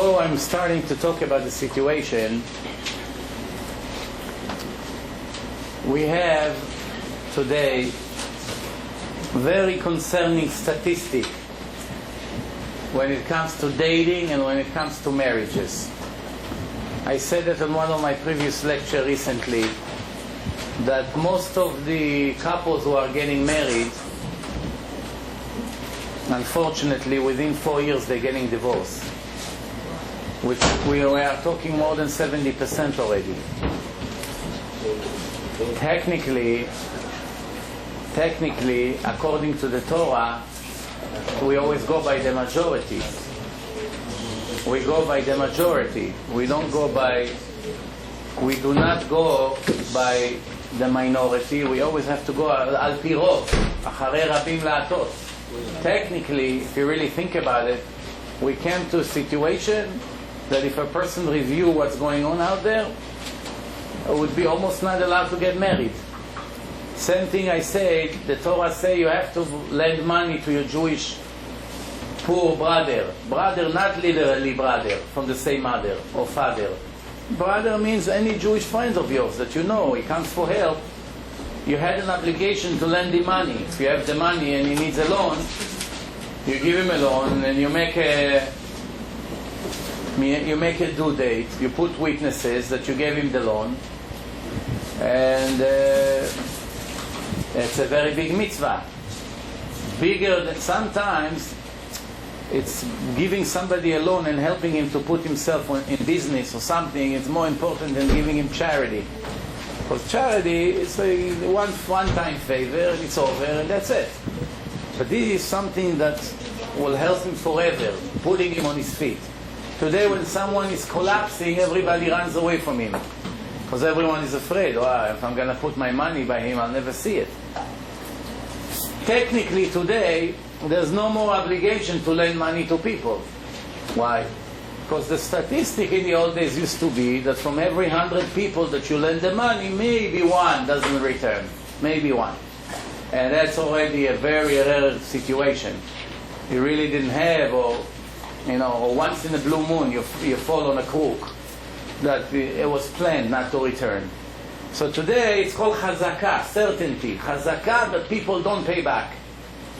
Before I'm starting to talk about the situation, we have today very concerning statistic when it comes to dating and when it comes to marriages. I said that in one of my previous lectures recently that most of the couples who are getting married, unfortunately within 4 years they're getting divorced, which we are talking more than 70% already. Technically, according to the Torah, we always go by the majority. We go by the majority. We do not go by the minority. We always have to go al pi rov, acharei rabim la'atot. Technically, if you really think about it, we came to a situation that if a person review what's going on out there, it would be almost not allowed to get married. Same thing I said, the Torah say you have to lend money to your Jewish poor brother. Brother, not literally brother, from the same mother or father. Brother means any Jewish friend of yours that you know, he comes for help. You had an obligation to lend him money. If you have the money and he needs a loan, you give him a loan and you make a due date. You put witnesses that you gave him the loan, and it's a very big mitzvah. Bigger than sometimes it's giving somebody a loan and helping him to put himself in business or something. It's more important than giving him charity. Because charity is a one-time favor, and it's over, and that's it. But this is something that will help him forever, putting him on his feet. Today when someone is collapsing, everybody runs away from him. Because everyone is afraid, if I'm going to put my money by him, I'll never see it. Technically today, there's no more obligation to lend money to people. Why? Because the statistic in the old days used to be that from every 100 people that you lend the money, maybe one doesn't return. Maybe one. And that's already a very rare situation. You really didn't have, or once in a blue moon you fall on a crook that it was planned not to return. So today it's called chazakah, certainty. Chazakah, but people don't pay back.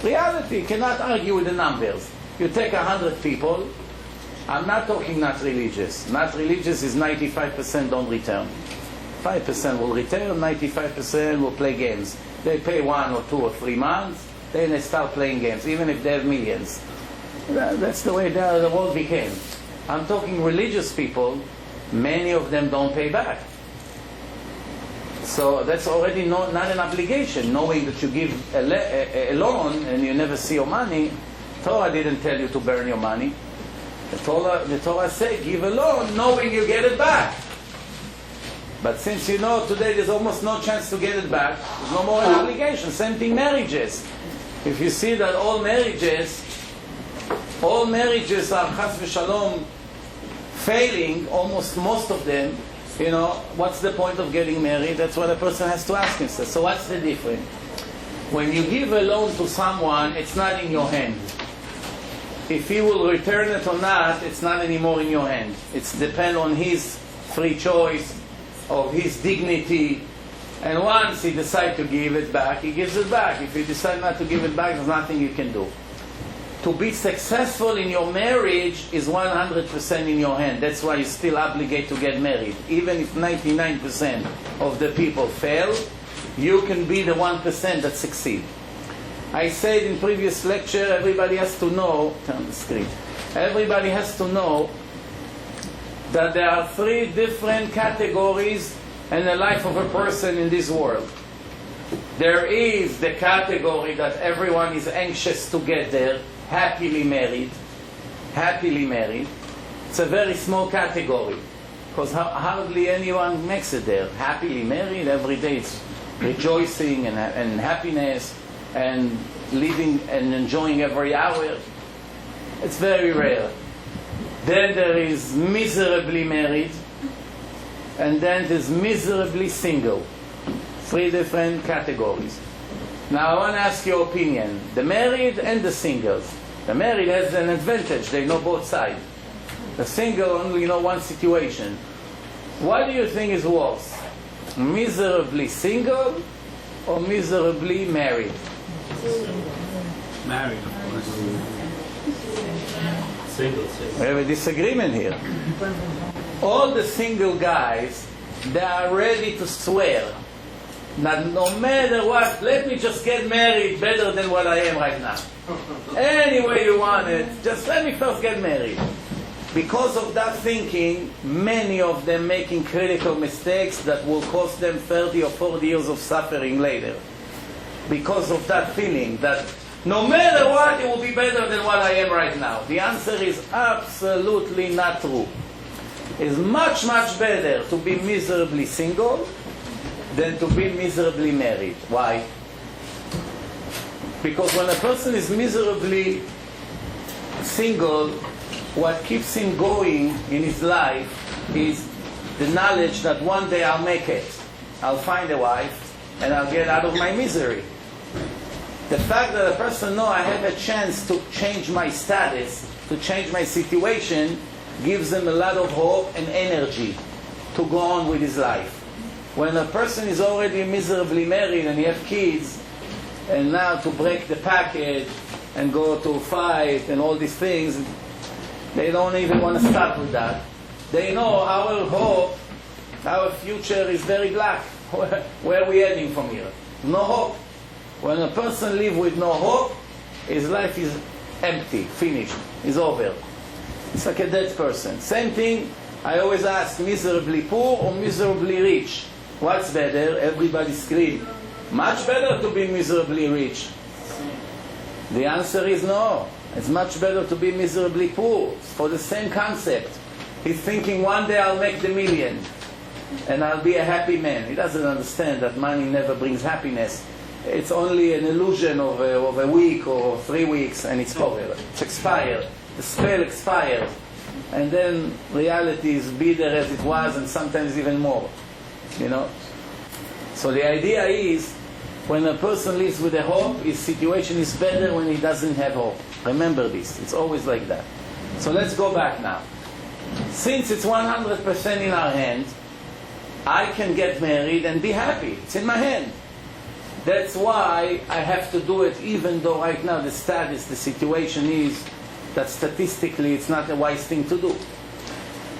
Reality, you cannot argue with the numbers. You take 100 people, I'm not talking not religious. Not religious is 95% don't return. 5% will return, 95% will play games. They pay 1 or 2 or 3 months, then they start playing games, even if they have millions. That's the way the world became. I'm talking religious people, many of them don't pay back. So that's already not an obligation, knowing that you give a loan and you never see your money. Torah didn't tell you to burn your money. The Torah said, give a loan knowing you get it back. But since today there's almost no chance to get it back, there's no more obligation. Same thing marriages. If you see that all marriages are chas v'shalom failing, almost most of them, what's the point of getting married? That's what a person has to ask himself. So what's the difference? When you give a loan to someone, it's not in your hand. If he will return it or not, it's not anymore in your hand. It's depend on his free choice, of his dignity. And once he decides to give it back, he gives it back. If you decide not to give it back, there's nothing you can do. To be successful in your marriage is 100% in your hand. That's why you're still obligated to get married. Even if 99% of the people fail, you can be the 1% that succeed. I said in previous lecture, everybody has to know, turn the screen, everybody has to know that there are 3 different categories in the life of a person in this world. There is the category that everyone is anxious to get there, happily married. It's a very small category, because hardly anyone makes it there. Happily married, every day it's rejoicing and happiness and living and enjoying every hour. It's very rare. Then there is miserably married, and then there's miserably single. 3 different categories. Now I want to ask your opinion. The married and the singles. The married has an advantage. They know both sides. The single only know one situation. What do you think is worse? Miserably single or miserably married? Married, of course. Single. We have a disagreement here. All the single guys, they are ready to swear that no matter what, let me just get married better than what I am right now. Any way you want it, just let me first get married. Because of that thinking, many of them making critical mistakes that will cost them 30 or 40 years of suffering later. Because of that feeling that no matter what, it will be better than what I am right now. The answer is absolutely not true. It's much, much better to be miserably single than to be miserably married. Why? Because when a person is miserably single, what keeps him going in his life is the knowledge that one day I'll make it. I'll find a wife and I'll get out of my misery. The fact that a person knows I have a chance to change my status, to change my situation, gives them a lot of hope and energy to go on with his life. When a person is already miserably married and he have kids, and now to break the package and go to fight and all these things, they don't even want to start with that. They know our hope, our future is very black. Where are we heading from here? No hope. When a person lives with no hope, his life is empty, finished, is over. It's like a dead person. Same thing, I always ask, miserably poor or miserably rich? What's better? Everybody scream. Much better to be miserably rich. The answer is no. It's much better to be miserably poor for the same concept. He's thinking one day I'll make the million and I'll be a happy man. He doesn't understand that money never brings happiness. It's only an illusion of a week or 3 weeks and it's over. It's expired. The spell expires. And then reality is bitter as it was and sometimes even more. You know? So the idea is when a person lives with a hope, his situation is better when he doesn't have hope. Remember this. It's always like that. So let's go back now. Since it's 100% in our hand, I can get married and be happy. It's in my hand. That's why I have to do it even though right now the status, the situation is that statistically it's not a wise thing to do.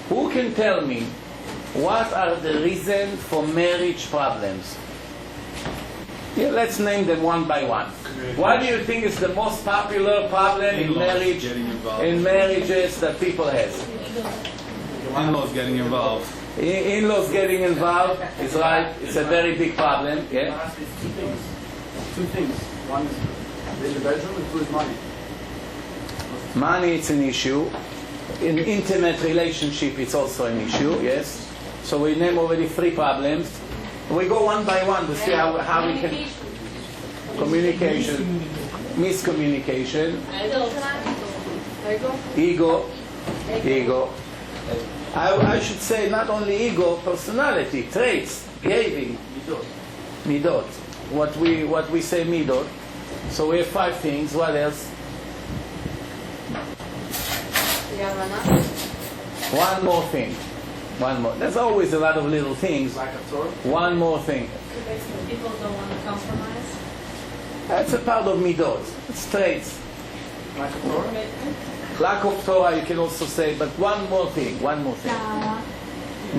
Who can tell me what are the reasons for marriage problems? Yeah, let's name them one by one. What do you think is the most popular problem in marriages that people have? In-laws getting involved. In-laws getting involved is right. It's a very big problem. Yeah. Two things. One is in the bedroom, and two is money. Money, it's an issue. In intimate relationship, it's also an issue. Yes. So we name already 3 problems. We go one by one to see how we can. Communication, miscommunication, ego. I should say not only ego, personality, traits, behaving, midot. What we say midot. So we have 5 things. What else? One more thing. One more. There's always a lot of little things. Lack of Torah. One more thing. People don't want to compromise. That's a part of midot. It's traits. Lack of Torah. Lack of Torah, you can also say, but one more thing.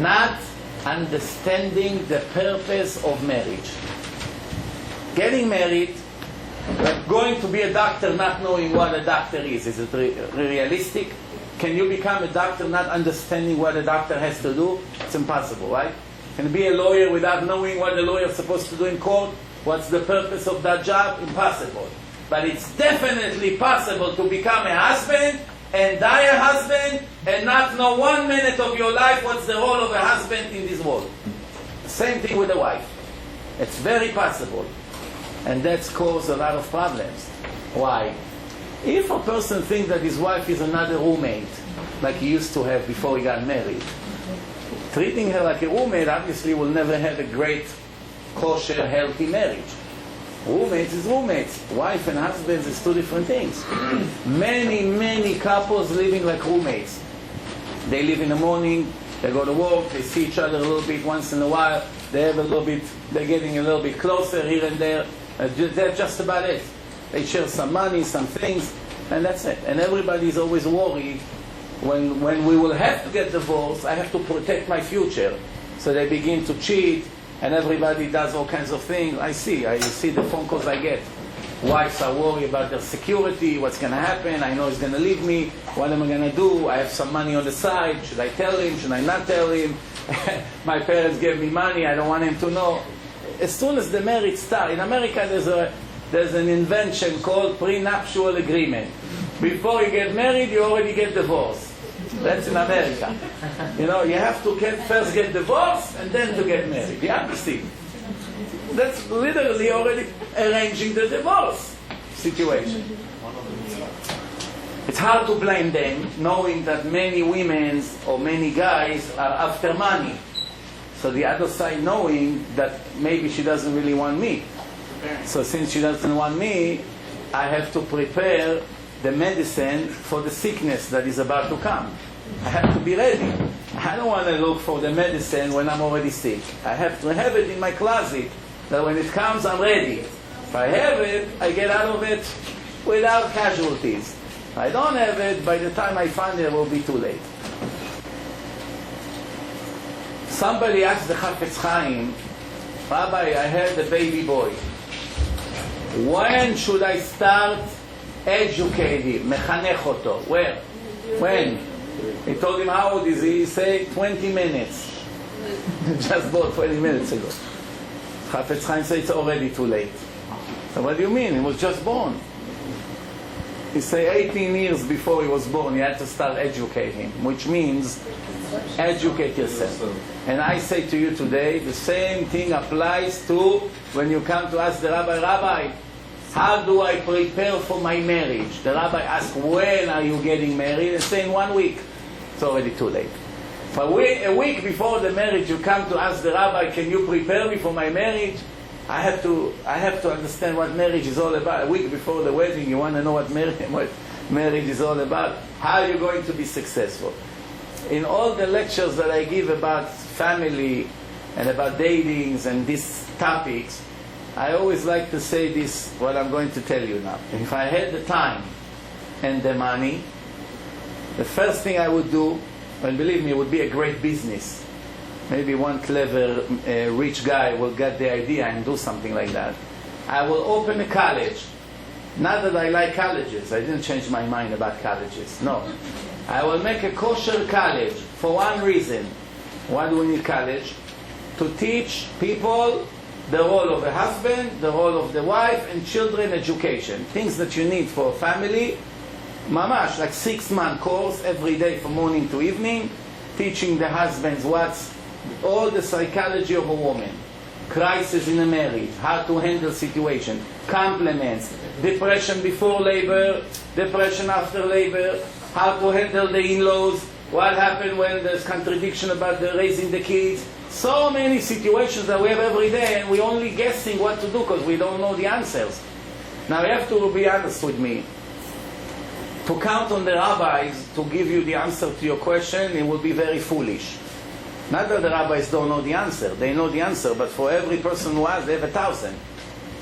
Not understanding the purpose of marriage. Getting married, like going to be a doctor not knowing what a doctor is it realistic? Can you become a doctor not understanding what a doctor has to do? It's impossible, right? Can you be a lawyer without knowing what the lawyer is supposed to do in court? What's the purpose of that job? Impossible. But it's definitely possible to become a husband and die a husband and not know 1 minute of your life what's the role of a husband in this world. Same thing with a wife. It's very possible. And that's caused a lot of problems. Why? If a person thinks that his wife is another roommate, like he used to have before he got married, treating her like a roommate obviously will never have a great, kosher, healthy marriage. Roommates is roommates. Wife and husbands is 2 different things. Many couples living like roommates. They leave in the morning, they go to work, they see each other a little bit once in a while, they're getting a little bit closer here and there. That's just about it. They share some money, some things, and that's it. And everybody's always worried when we will have to get divorced, I have to protect my future. So they begin to cheat, and everybody does all kinds of things. I see the phone calls I get. Wives are worried about their security, what's going to happen, I know he's going to leave me, what am I going to do? I have some money on the side, should I tell him, should I not tell him? My parents gave me money, I don't want him to know. As soon as the marriage starts, in America there's an invention called prenuptial agreement. Before you get married, you already get divorced. That's in America. You have to first get divorced and then to get married. You understand? That's literally already arranging the divorce situation. It's hard to blame them, knowing that many women or many guys are after money. So the other side knowing that maybe she doesn't really want me. So since she doesn't want me, I have to prepare the medicine for the sickness that is about to come. I have to be ready. I don't want to look for the medicine when I'm already sick. I have to have it in my closet, that when it comes, I'm ready. If I have it, I get out of it without casualties. If I don't have it, by the time I find it, it will be too late. Somebody asked the Chafetz Chaim, Rabbi, I had a baby boy. When should I start educating, mechanech oto? Where? When? He told him, how old is he? He said, 20 minutes. Just bought 20 minutes ago. Chafetz Chaim said, it's already too late. So what do you mean? He was just born. He said 18 years before he was born, you had to start educating, which means educate yourself. And I say to you today, the same thing applies to when you come to ask the Rabbi, how do I prepare for my marriage? The Rabbi asks, when are you getting married? And say in 1 week. It's already too late. For a week before the marriage, you come to ask the Rabbi, can you prepare me for my marriage? I have to understand what marriage is all about. A week before the wedding, you want to know what marriage is all about. How are you going to be successful? In all the lectures that I give about family and about datings and these topics, I always like to say this, what I'm going to tell you now. If I had the time and the money, the first thing I would do, and believe me, it would be a great business. Maybe one clever, rich guy will get the idea and do something like that. I will open a college. Not that I like colleges. I didn't change my mind about colleges. No. I will make a kosher college for one reason. Why do we need college? To teach people the role of a husband, the role of the wife, and children education. Things that you need for a family. Mamash, like 6-month course every day from morning to evening, teaching the husbands what's all the psychology of a woman, crisis in a marriage, how to handle situation, compliments, depression before labor, depression after labor, how to handle the in-laws, what happened when there's contradiction about the raising the kids. So many situations that we have every day, and we're only guessing what to do because we don't know the answers. Now you have to be honest with me. To count on the rabbis to give you the answer to your question, it will be very foolish. Not that the rabbis don't know the answer. They know the answer, but for every person who asks, they have 1,000.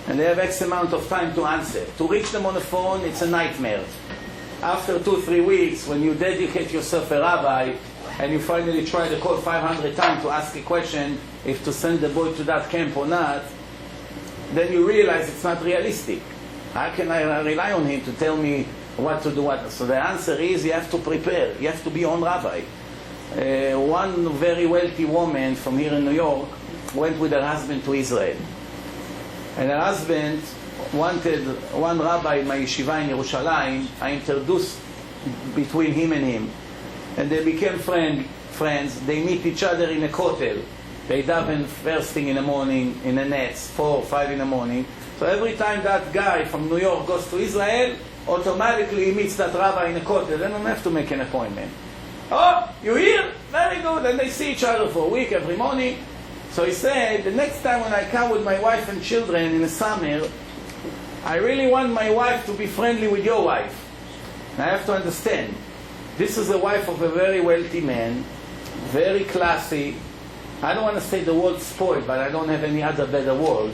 And they have X amount of time to answer. To reach them on the phone, it's a nightmare. After 2-3 weeks, when you dedicate yourself a rabbi, and you finally try to call 500 times to ask a question, if to send the boy to that camp or not, then you realize it's not realistic. How can I rely on him to tell me what to do? So the answer is, you have to prepare. You have to be on rabbi. One very wealthy woman from here in New York went with her husband to Israel. And her husband wanted one rabbi in my yeshiva in Yerushalayim. I introduced between him and him. And they became friends. They meet each other in a kotel. They daven first thing in the morning in the nets, 4 or 5 in the morning. So every time that guy from New York goes to Israel, automatically he meets that rabbi in a kotel. They don't have to make an appointment. Oh, you here? Very good. And they see each other for a week every morning. So he said, the next time when I come with my wife and children in the summer, I really want my wife to be friendly with your wife. And I have to understand. This is the wife of a very wealthy man, very classy. I don't want to say the word spoiled, but I don't have any other better word.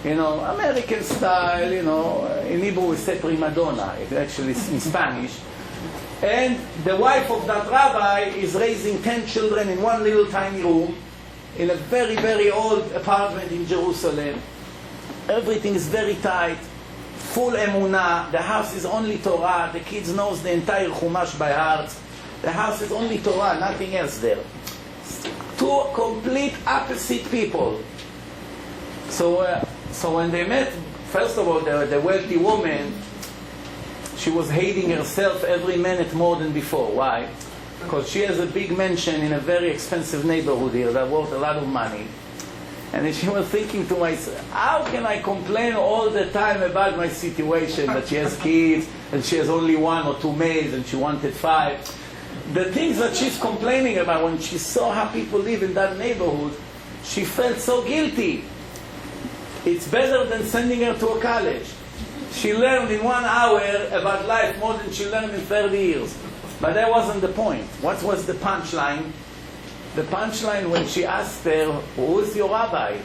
You know, American style, you know, in Hebrew we say prima donna, it actually is in Spanish. And the wife of that rabbi is raising 10 children in one little tiny room in a very, very old apartment in Jerusalem. Everything is very tight, full emunah. The house is only Torah. The kids knows the entire Chumash by heart. The house is only Torah, nothing else there. Two complete opposite people. So when they met, first of all, the wealthy woman, she was hating herself every minute more than before. Why? Because she has a big mansion in a very expensive neighborhood here that worth a lot of money. And then she was thinking to myself, how can I complain all the time about my situation, that she has kids, and she has only 1 or 2 maids, and she wanted 5. The things that she's complaining about, when she saw how people live in that neighborhood, she felt so guilty. It's better than sending her to a college. She learned in 1 hour about life more than she learned in 30 years. But that wasn't the point. What was the punchline? The punchline when she asked her, who is your rabbi?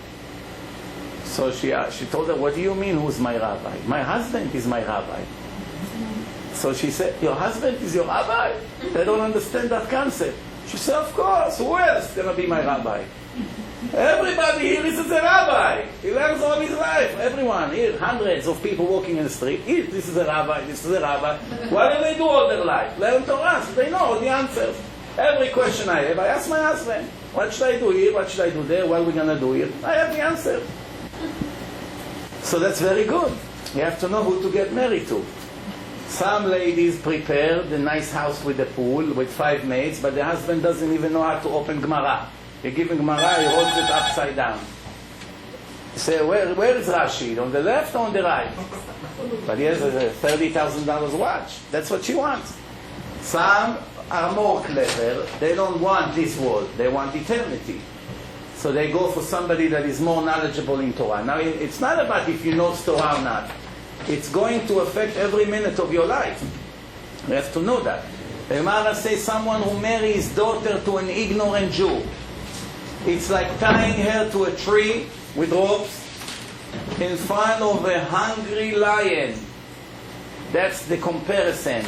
So she told her, what do you mean, who's my rabbi? My husband is my rabbi. So she said, your husband is your rabbi? They don't understand that concept. She said, of course, who else is going to be my rabbi? Everybody here is a rabbi. He learns all his life. Everyone here, hundreds of people walking in the street. Here, this is a rabbi, this is a rabbi. What do they do all their life? Learn Torah. So they know all the answers. Every question I have, I ask my husband. What should I do here? What should I do there? What are we going to do here? I have the answer. So that's very good. You have to know who to get married to. Some ladies prepare the nice house with a pool, with 5 maids, but the husband doesn't even know how to open Gemara. You give him Gemara, he holds it upside down. You say, where is Rashi? On the left or on the right? But he has a $30,000 watch. That's what she wants. Some are more clever. They don't want this world. They want eternity. So they go for somebody that is more knowledgeable in Torah. Now, it's not about if you know Torah or not. It's going to affect every minute of your life. You have to know that. The Gemara says someone who marries daughter to an ignorant Jew, it's like tying her to a tree with ropes in front of a hungry lion. That's the comparison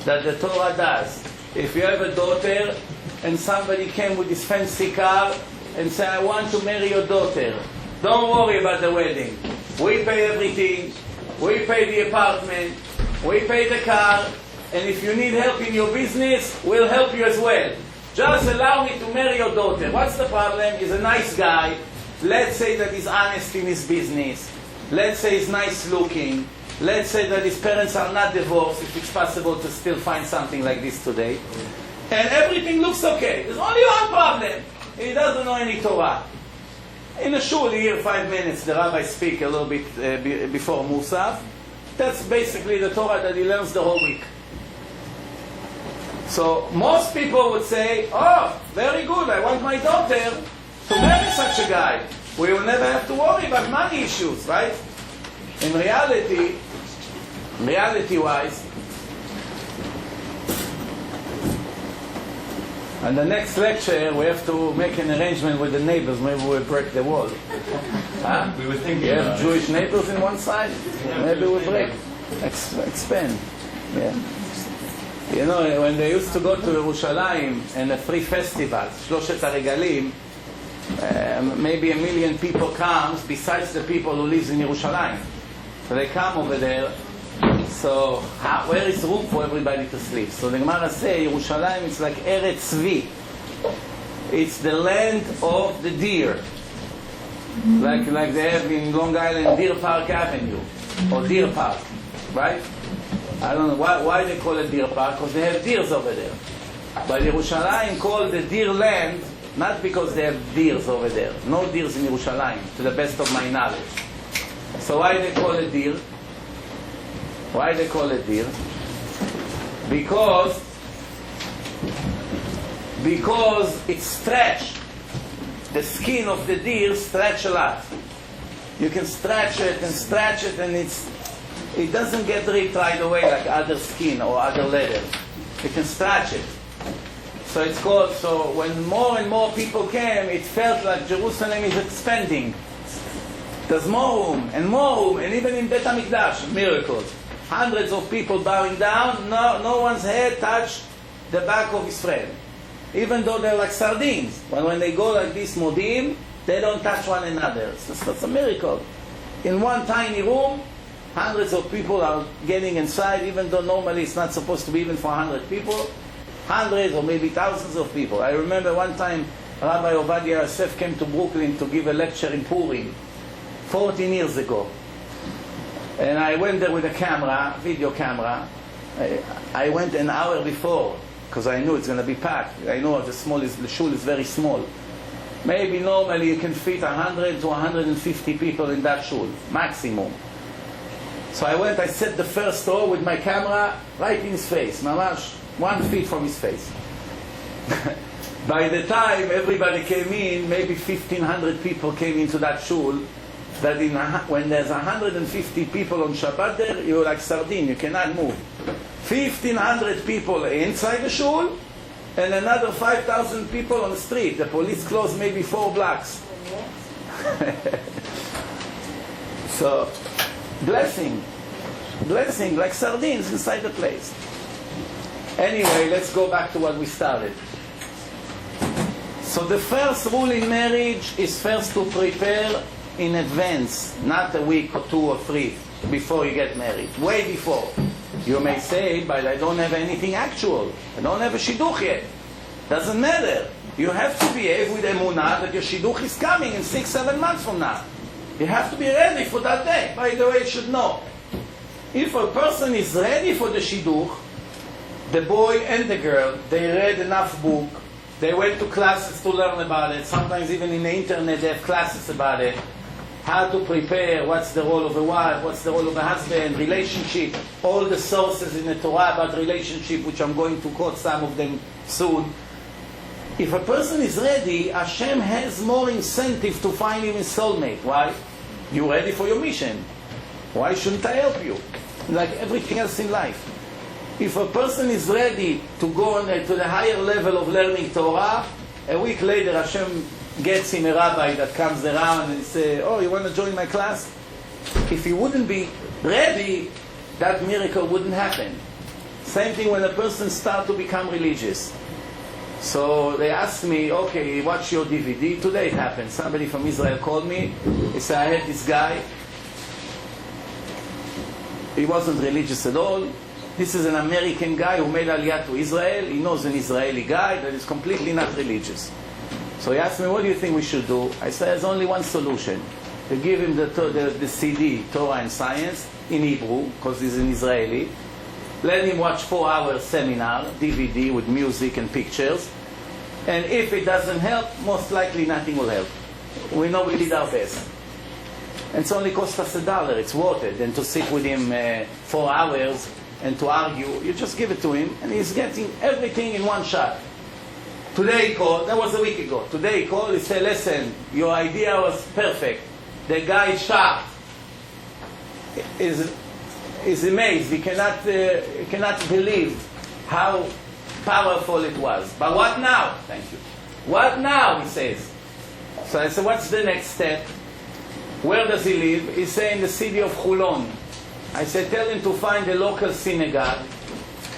that the Torah does. If you have a daughter and somebody came with this fancy car and said, I want to marry your daughter, don't worry about the wedding. We pay everything. We pay the apartment. We pay the car. And if you need help in your business, we'll help you as well. Just allow me to marry your daughter. What's the problem? He's a nice guy. Let's say that he's honest in his business. Let's say he's nice looking. Let's say that his parents are not divorced, if it's possible to still find something like this today. And everything looks okay. There's only one problem. He doesn't know any Torah. In a shul here, 5 minutes, the rabbi speak a little bit before Musaf. That's basically the Torah that he learns the whole week. So most people would say, oh, very good, I want my daughter to marry such a guy. We will never have to worry about money issues, right? In reality-wise, and the next lecture we have to make an arrangement with the neighbors. Maybe we'll break the wall. Huh? We were thinking you have Jewish neighbors in one side? Maybe we'll break. Expand. Yeah. You know, when they used to go to Yerushalayim and a free festival, Shloshet HaRegalim, maybe 1 million people comes besides the people who live in Yerushalayim. So they come over there. So where is room for everybody to sleep? So the Gemara says Yerushalayim is like Eretz Tzvi. It's the land of the deer. Like they have in Long Island Deer Park Avenue or Deer Park, right? I don't know why they call it Deer Park, because they have deers over there. But Yerushalayim called the deer land not because they have deers over there. No deers in Yerushalayim, to the best of my knowledge. So why they call it deer? Why they call it deer? Because it's stretched. The skin of the deer stretch a lot. You can stretch it and it doesn't get ripped right away like other skin or other leather. You can stretch it. So it's called, so when more and more people came, it felt like Jerusalem is expanding. There's more room, and even in Bet HaMikdash, miracles. Hundreds of people bowing down, no one's head touched the back of his friend. Even though they're like sardines. But when they go like this modim, they don't touch one another. That's a miracle. In one tiny room, hundreds of people are getting inside, even though normally it's not supposed to be even for 100 people. Hundreds or maybe thousands of people. I remember one time Rabbi Ovadia Yosef came to Brooklyn to give a lecture in Purim 14 years ago. And I went there with a camera, video camera. I went an hour before because I knew it's going to be packed. I know the shul is very small. Maybe normally you can fit 100 to 150 people in that shul, maximum. So I went, I set the first row with my camera right in his face, mamash, 1 feet from his face. By the time everybody came in, maybe 1,500 people came into that shul, that when there's 150 people on Shabbat there, you're like sardine, you cannot move. 1,500 people inside the shul, and another 5,000 people on the street. The police closed maybe 4 blocks. So, blessing like sardines inside the place. Anyway, let's go back to what we started. So the first rule in marriage is first to prepare in advance, not a week or 2 or 3 before you get married. Way before. You may say, but I don't have anything actual. I don't have a shidduch yet. Doesn't matter. You have to behave with emunah that your shidduch is coming in 6-7 months from now. You have to be ready for that day. By the way, you should know. If a person is ready for the shidduch, the boy and the girl, they read enough book, they went to classes to learn about it, sometimes even in the internet they have classes about it, how to prepare, what's the role of a wife, what's the role of a husband, relationship, all the sources in the Torah about relationship, which I'm going to quote some of them soon. If a person is ready, Hashem has more incentive to find him his soulmate. Why? You're ready for your mission. Why shouldn't I help you? Like everything else in life. If a person is ready to go to the higher level of learning Torah, a week later Hashem gets him a rabbi that comes around and says, oh, you want to join my class? If he wouldn't be ready, that miracle wouldn't happen. Same thing when a person starts to become religious. So they asked me, okay, watch your DVD. Today it happened. Somebody from Israel called me. He said, I had this guy. He wasn't religious at all. This is an American guy who made Aliyah to Israel. He knows an Israeli guy that is completely not religious. So he asked me, what do you think we should do? I said, there's only one solution. You give him the CD, Torah and Science, in Hebrew, because he's an Israeli. Let him watch 4-hour seminar, DVD with music and pictures. And if it doesn't help, most likely nothing will help. We know we did our best. And it's only cost us $1. It's worth it. And to sit with him 4 hours and to argue, you just give it to him, and he's getting everything in one shot. Today he called, that was a week ago. Today he called, he said, listen, your idea was perfect. The guy is shocked. Is amazed. He cannot believe how powerful it was. But what now? Thank you. What now? He says. So I said, what's the next step? Where does he live? He said in the city of Chulon. I said, tell him to find a local synagogue,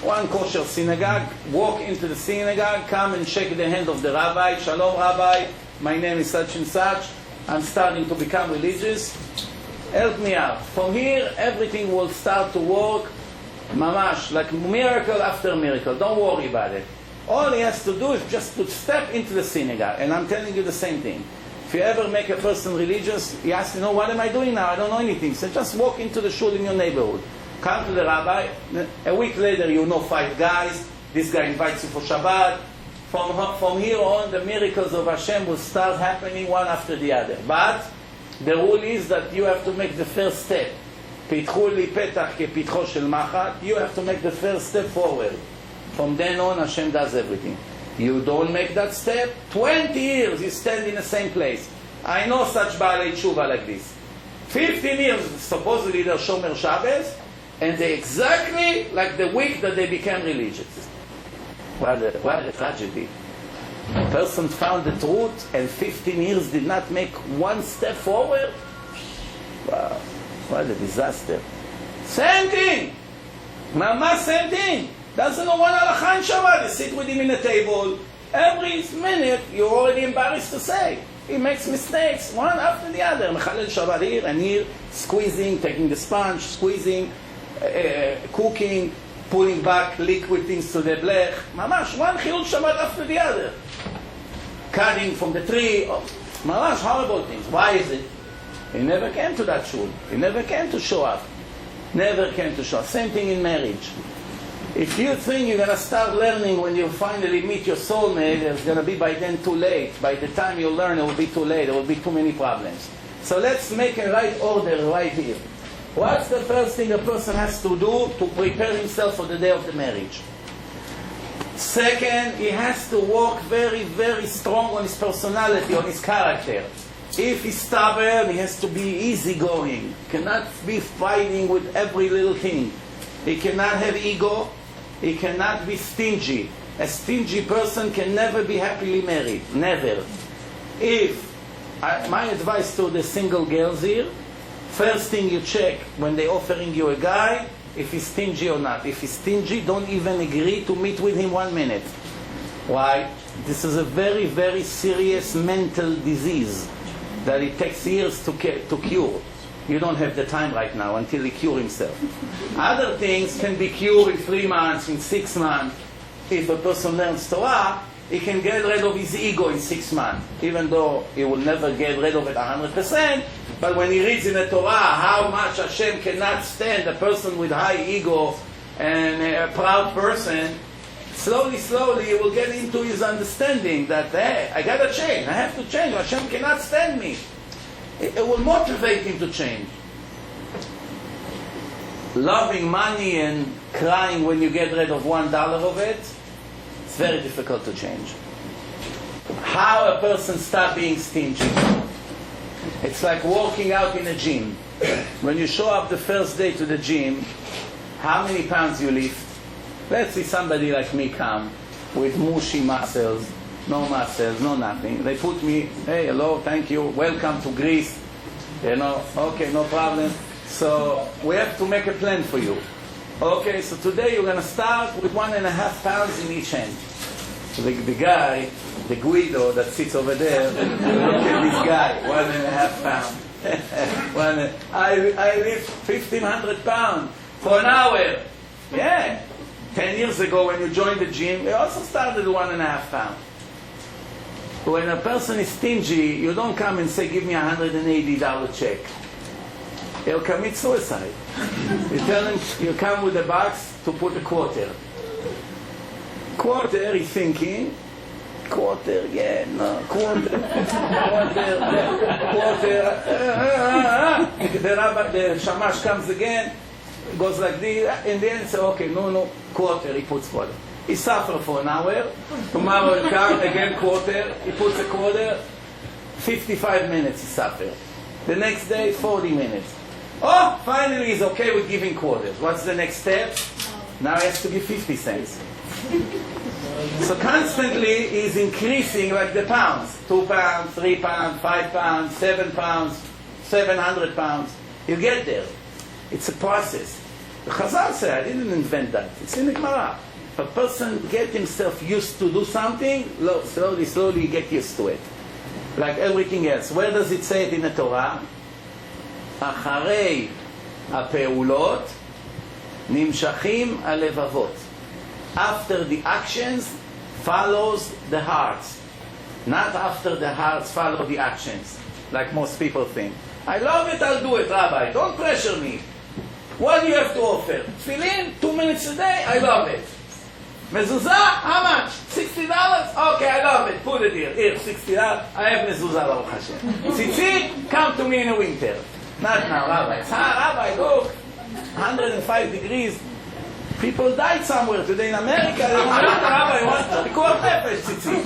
one kosher synagogue, walk into the synagogue, come and shake the hand of the rabbi. Shalom, Rabbi. My name is such and such. I'm starting to become religious. Help me out. From here, everything will start to work, mamash, like miracle after miracle. Don't worry about it. All he has to do is just to step into the synagogue. And I'm telling you the same thing. If you ever make a person religious, he asks, what am I doing now? I don't know anything. So just walk into the shul in your neighborhood. Come to the rabbi. A week later, you know 5 guys. This guy invites you for Shabbat. From here on, the miracles of Hashem will start happening one after the other. But the rule is that you have to make the first step. פיתחו לי פתח כפתחו של מחט. You have to make the first step forward. From then on, Hashem does everything. You don't make that step, 20 years you stand in the same place. I know such Baalei Tshuva like this. 15 years, supposedly they're Shomer Shabbos, and they exactly like the week that they became religious. What a tragedy. A person found the truth and 15 years did not make one step forward. Wow, what a disaster. Same thing. Mama, same thing. Doesn't know one halacha in Shabbat. You sit with him in a table. Every minute, you're already embarrassed to say. He makes mistakes, one after the other. Mechalel Shabbat here and here, squeezing, taking the sponge, squeezing, cooking, pulling back liquid things to the blech. Mamash, one Chilul Shabbat after the other. Cutting from the tree. Oh, mamash, horrible things. Why is it? He never came to that shul. He never came to show up. Never came to show up. Same thing in marriage. If you think you're going to start learning when you finally meet your soulmate, it's going to be by then too late. By the time you learn, it will be too late. There will be too many problems. So let's make a right order right here. What's the first thing a person has to do to prepare himself for the day of the marriage? Second, he has to work very, very strong on his personality, on his character. If he's stubborn, he has to be easygoing. Cannot be fighting with every little thing. He cannot have ego. He cannot be stingy. A stingy person can never be happily married. Never. My advice to the single girls here, first thing you check when they're offering you a guy, if he's stingy or not. If he's stingy, don't even agree to meet with him 1 minute. Why? This is a very, very serious mental disease that it takes years to cure. You don't have the time right now until he cures himself. Other things can be cured in 3 months, in 6 months. If a person learns Torah, he can get rid of his ego in 6 months, even though he will never get rid of it 100%. But when he reads in the Torah how much Hashem cannot stand a person with high ego and a proud person, slowly, slowly he will get into his understanding that, hey, I gotta change, I have to change, Hashem cannot stand me. It will motivate him to change. Loving money and crying when you get rid of $1 of it, it's very difficult to change. How a person start being stingy? It's like working out in a gym. When you show up the first day to the gym, how many pounds you lift? Let's see somebody like me come with mushy muscles, no muscles, no nothing. They put me, hey, hello, thank you, welcome to Greece. You know, okay, no problem. So we have to make a plan for you. Okay, so today you're going to start with 1.5 pounds in each hand. So the guy, the Guido that sits over there, look at this guy, 1.5 pounds. I lift 1,500 pounds for an hour. Yeah. 10 years ago when you joined the gym, we also started 1.5 pounds. When a person is stingy, you don't come and say, give me $180 check. He'll commit suicide. You tell him, you come with a box to put a quarter. Quarter, he's thinking, quarter, yeah, no, quarter. The rabbi, the shamash comes again, goes like this, in the end, say, okay, no, quarter, he puts quarter. He suffers for an hour, tomorrow he'll come, again quarter, he puts a quarter, 55 minutes he suffers. The next day, 40 minutes. Oh, finally he's okay with giving quarters. What's the next step? Now he has to give 50 cents. So constantly he's increasing like the pounds. 2 pounds, 3 pounds, 5 pounds, 7 pounds, 700 pounds. You get there. It's a process. The Chazal said, I didn't invent that. It's in the Gemara. If a person gets himself used to do something, slowly he gets used to it. Like everything else. Where does it say it in the Torah? אחרי הפעולות נמשכים הלבבות. After the actions follows the hearts. Not after the hearts follow the actions, like most people think. I love it, I'll do it, Rabbi. Don't pressure me. What do you have to offer? Tefillin, 2 minutes a day? I love it. Mezuzah? How much? $60? Okay, I love it. Put it here. Here, $60. I have mezuzah, Baruch Hashem. Tzitzit, come to me in the winter. Not now, Rabbi. Rabbi, look. 105 degrees. People died somewhere today in America. They want Rabbi, want pikuach nefesh, tzitzit.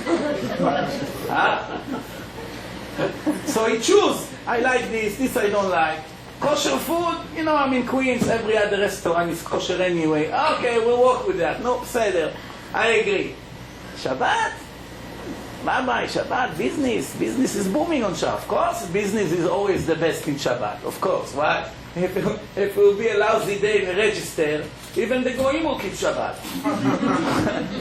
So he choose. I like this I don't like. Kosher food, you know, I'm in Queens, every other restaurant is kosher anyway. Okay, we'll work with that. No, seder. I agree. Shabbat? Rabbi, Shabbat, business is booming on Shabbat. Of course, business is always the best in Shabbat. Of course, right? If it will be a lousy day in the register, even the goyim will keep Shabbat.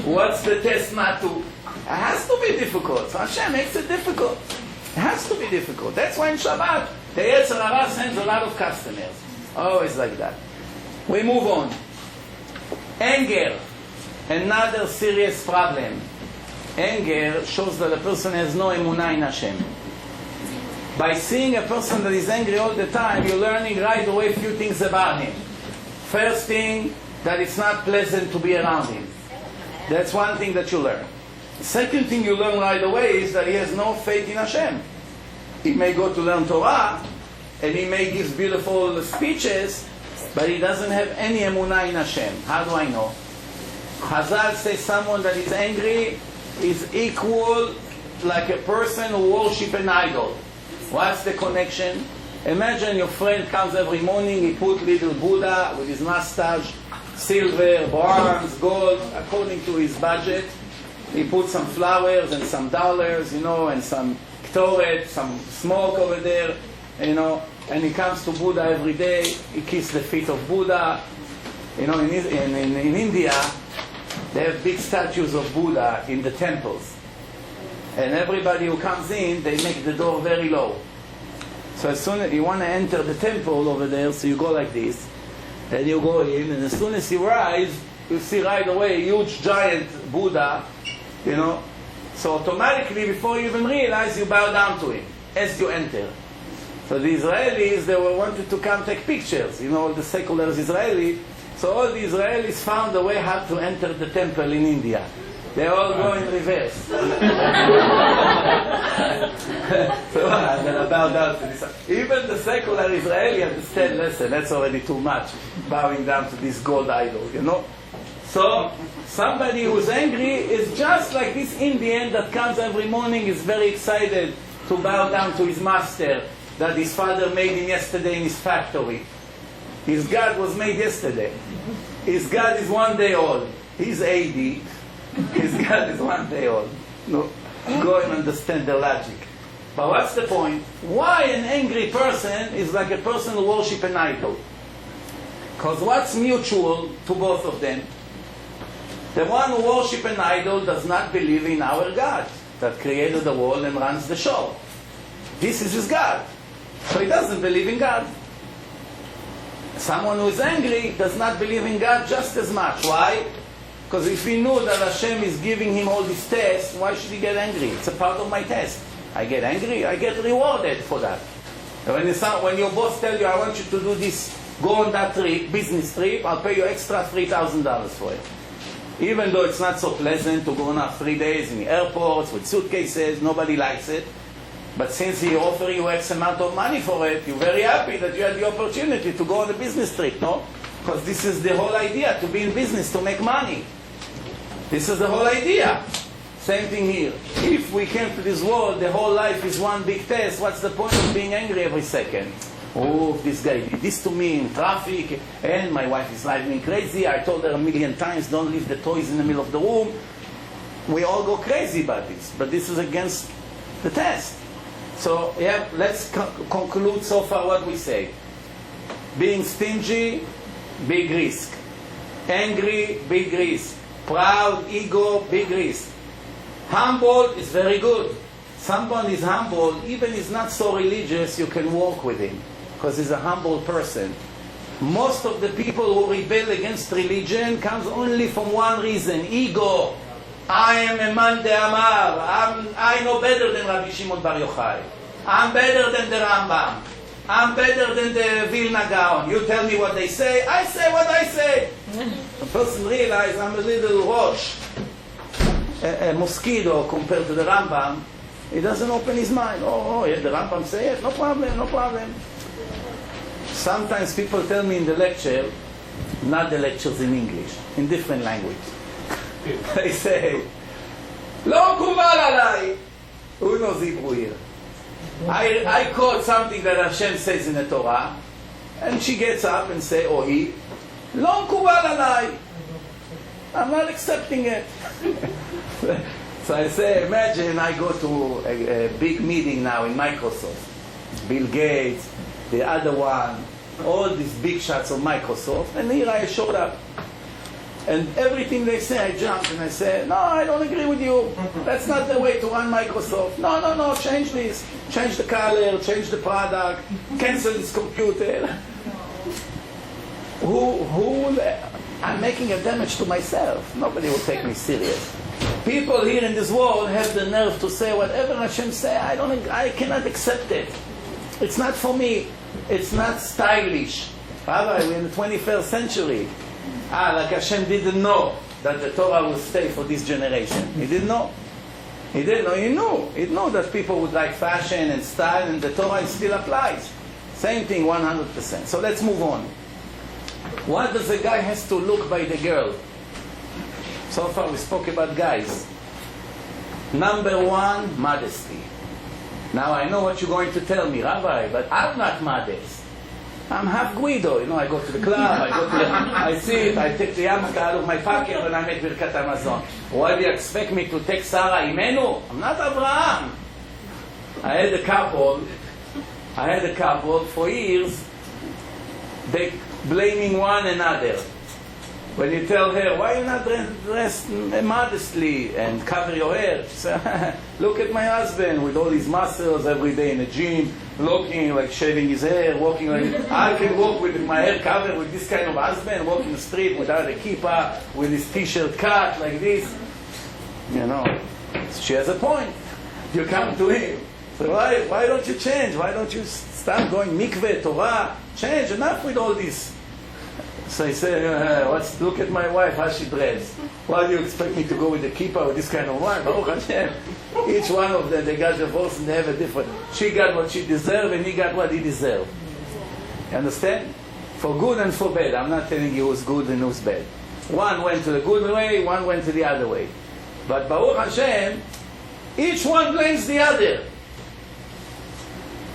What's the test not to? It has to be difficult. So Hashem makes it difficult. It has to be difficult. That's why in Shabbat, the Yetzer Hara sends a lot of customers. Always like that. We move on. Anger. Another serious problem. Anger shows that a person has no emunah in Hashem. By seeing a person that is angry all the time, you're learning right away a few things about him. First thing, that it's not pleasant to be around him. That's one thing that you learn. The second thing you learn right away is that he has no faith in Hashem. He may go to learn Torah, and he may give beautiful speeches, but he doesn't have any emunah in Hashem. How do I know? Chazal says someone that is angry is equal like a person who worships an idol. What's the connection? Imagine your friend comes every morning, he put little Buddha with his mustache, silver, bronze, gold, according to his budget. He put some flowers and some dollars, and some ktoret, some smoke over there, and he comes to Buddha every day, he kisses the feet of Buddha. In India, they have big statues of Buddha in the temples. And everybody who comes in, they make the door very low. So as soon as you want to enter the temple over there, so you go like this, and you go in, and as soon as you rise, you see right away a huge giant Buddha, So automatically, before you even realize, you bow down to him as you enter. So the Israelis, they wanted to come take pictures, all the secular Israelis. So all the Israelis found a way how to enter the temple in India. They all go in reverse. So I'm going to bow down to this. Even the secular Israeli understand, listen, that's already too much, bowing down to this gold idol, So somebody who's angry is just like this Indian that comes every morning, is very excited to bow down to his master that his father made him yesterday in his factory. His God was made yesterday. His God is 1 day old. He's 80. His God is 1 day old. No, go and understand the logic. But what's the point? Why an angry person is like a person who worships an idol? Because what's mutual to both of them? The one who worships an idol does not believe in our God that created the world and runs the show. This is his God. So he doesn't believe in God. Someone who is angry does not believe in God just as much. Why? Because if he knew that Hashem is giving him all these tests, why should he get angry? It's a part of my test. I get angry, I get rewarded for that. When your boss tells you, I want you to do this, go on that trip, business trip, I'll pay you extra $3,000 for it. Even though it's not so pleasant to go on 3 days in the airports with suitcases, nobody likes it. But since he offered you X amount of money for it, you're very happy that you had the opportunity to go on a business trip, no? Because this is the whole idea, to be in business, to make money. This is the whole idea. Same thing here. If we came to this world, the whole life is one big test, what's the point of being angry every second? Oh, this guy did this to me in traffic, and my wife is driving me crazy. I told her 1,000,000 times, don't leave the toys in the middle of the room. We all go crazy about this, but this is against the test. So, let's conclude so far what we say. Being stingy, big risk. Angry, big risk. Proud, ego, big risk. Humble is very good. Someone is humble, even if he's not so religious, you can walk with him, because he's a humble person. Most of the people who rebel against religion comes only from one reason, ego. I am a man de Amar. I know better than Rabbi Shimon Bar Yochai. I'm better than the Rambam. I'm better than the Vilna Gaon. You tell me what they say, I say what I say. The person realizes I'm a little roach, a mosquito compared to the Rambam. He doesn't open his mind. Yeah, the Rambam say it. No problem. Sometimes people tell me in the lecture, not the lectures in English, in different language. They say, Lo kuval alai. Who knows Hebrew here? I quote something that Hashem says in the Torah, and she gets up and say, or he, Lo kuval alai. I'm not accepting it. So I say, imagine I go to a big meeting now in Microsoft. Bill Gates, the other one, all these big shots of Microsoft, and here I showed up. And everything they say, I jump and I say, no, I don't agree with you. That's not the way to run Microsoft. No, change this. Change the color, change the product, cancel this computer. I'm making a damage to myself. Nobody will take me serious. People here in this world have the nerve to say whatever Hashem say, I cannot accept it. It's not for me. It's not stylish. Rabbi, we're in the 21st century. Like Hashem didn't know that the Torah will stay for this generation. He didn't know. He didn't know. He knew. He knew that people would like fashion and style, and the Torah still applies. Same thing, 100%. So let's move on. What does a guy has to look by the girl? So far we spoke about guys. Number one, modesty. Now I know what you're going to tell me, Rabbi, but I'm not modest. I'm half Guido. I go to the club, I sit, I take the yarmulke out of my pocket when I make Birkat Hamazon. Why do you expect me to take Sarah Imenu? I'm not Abraham. I had a couple for years, they blaming one another. When you tell her, why you not dressed modestly and cover your hair? She said, look at my husband with all his muscles every day in the gym, looking like shaving his hair, walking like, I can walk with my hair covered with this kind of husband, walking the street without a kippah, with his t-shirt cut like this. She has a point. You come to him. So why don't you change? Why don't you start going mikveh, Torah? Change, enough with all this. So he said, look at my wife, how she dressed. Why do you expect me to go with the kippah with this kind of wife? Baruch Hashem. Each one of them, they got divorced and they have a different. She got what she deserved and he got what he deserved. You understand? For good and for bad. I'm not telling you who's good and who's bad. One went to the good way, one went to the other way. But Baruch Hashem, each one blames the other.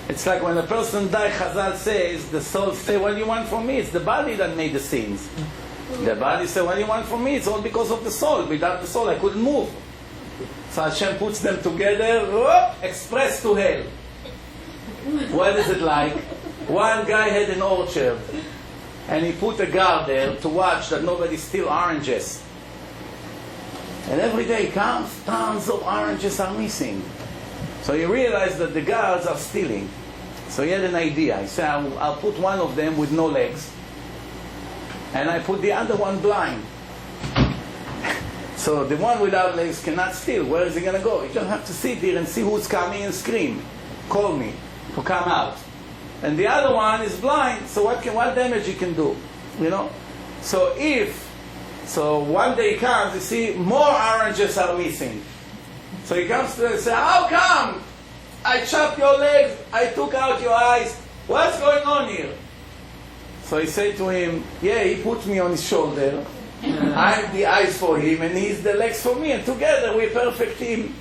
It's like when a person dies, Chazal says, the soul say, what do you want from me? It's the body that made the sins. The body says, what do you want from me? It's all because of the soul. Without the soul, I couldn't move. So Hashem puts them together, express to hell. What is it like? One guy had an orchard, and he put a guard there to watch that nobody steal oranges. And every day he comes, tons of oranges are missing. So he realized that the guards are stealing. So he had an idea. He said, I'll put one of them with no legs, and I put the other one blind. So the one without legs cannot steal. Where is he going to go? He just have to sit here and see who's coming and scream, call me to come out. And the other one is blind, so what damage he can do? So one day he comes, you see more oranges are missing. So he comes to them and says, how come? I chopped your legs, I took out your eyes. What's going on here? So he said to him, yeah, he put me on his shoulder. I'm the eyes for him and he's the legs for me. And together we're perfect team.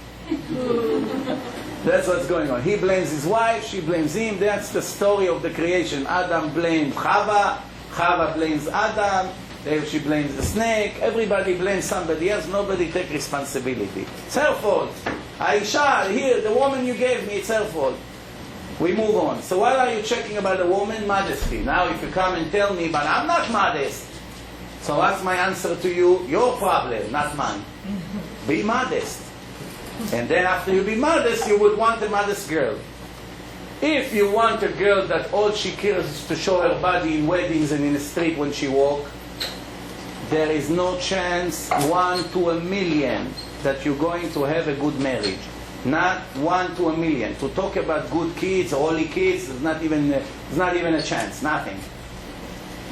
That's what's going on. He blames his wife, she blames him. That's the story of the creation. Adam blamed Chava, Chava blames Adam. She blames the snake. Everybody blames somebody else. Nobody takes responsibility. It's her fault. Aisha, here, the woman you gave me, it's her fault. We move on. So what are you checking about the woman? Modesty. Now if you come and tell me, but I'm not modest. So what's my answer to you? Your problem, not mine. Be modest. And then after you be modest, you would want a modest girl. If you want a girl that all she cares is to show her body in weddings and in the street when she walks, there is no chance, 1 to 1 million, that you're going to have a good marriage. Not 1 to 1 million. To talk about good kids, holy kids, there's not even a chance. Nothing.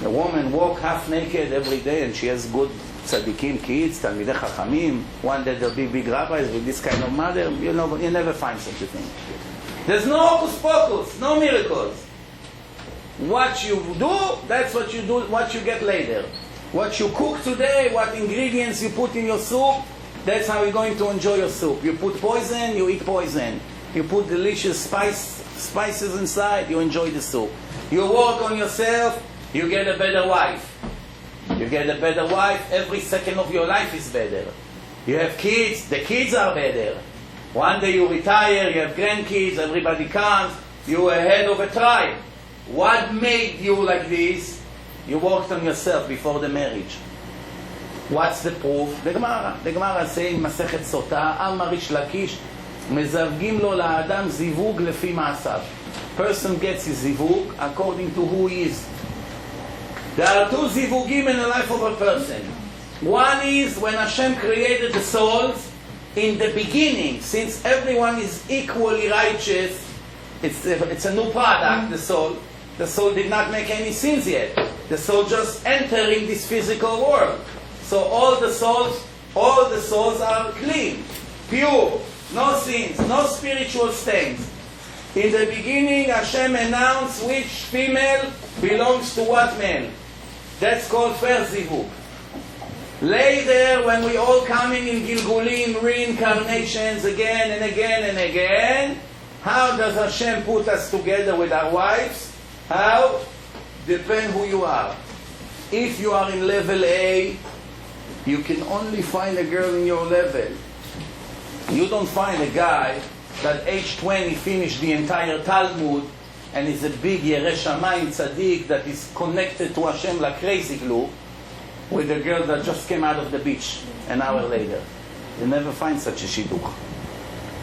The woman walk half naked every day and she has good tzaddikim kids, talmidei chachamim. One day there'll be big rabbis with this kind of mother. You never find such a thing. There's no hocus pocus, no miracles. What you do, that's what you do, what you get later. What you cook today, what ingredients you put in your soup, that's how you're going to enjoy your soup. You put poison, you eat poison. You put delicious spices inside, you enjoy the soup. You work on yourself, you get a better wife. You get a better wife, every second of your life is better. You have kids, the kids are better. One day you retire, you have grandkids, everybody comes, you are head of a tribe. What made you like this? You worked on yourself before the marriage. What's the proof? The Gemara says in Masechet Sota, Amar Rish Lakish, מזווגים לו לאדם זיווג לפי מעשיו. Person gets his zivug according to who he is. There are two zivugim in the life of a person. One is when Hashem created the souls in the beginning, since everyone is equally righteous. It's a new product, the soul. The soul did not make any sins yet. The soul just entering this physical world. So all the souls are clean, pure, no sins, no spiritual stains. In the beginning, Hashem announced which female belongs to what male. That's called first zivug. Later, when we all coming in Gilgulim, reincarnations again and again and again, how does Hashem put us together with our wives? How? Depend who you are. If you are in level A, you can only find a girl in your level. You don't find a guy that age 20 finished the entire Talmud and is a big Yerei Shamayim tzaddik that is connected to Hashem like crazy glue, with a girl that just came out of the beach an hour later. You never find such a shidduch.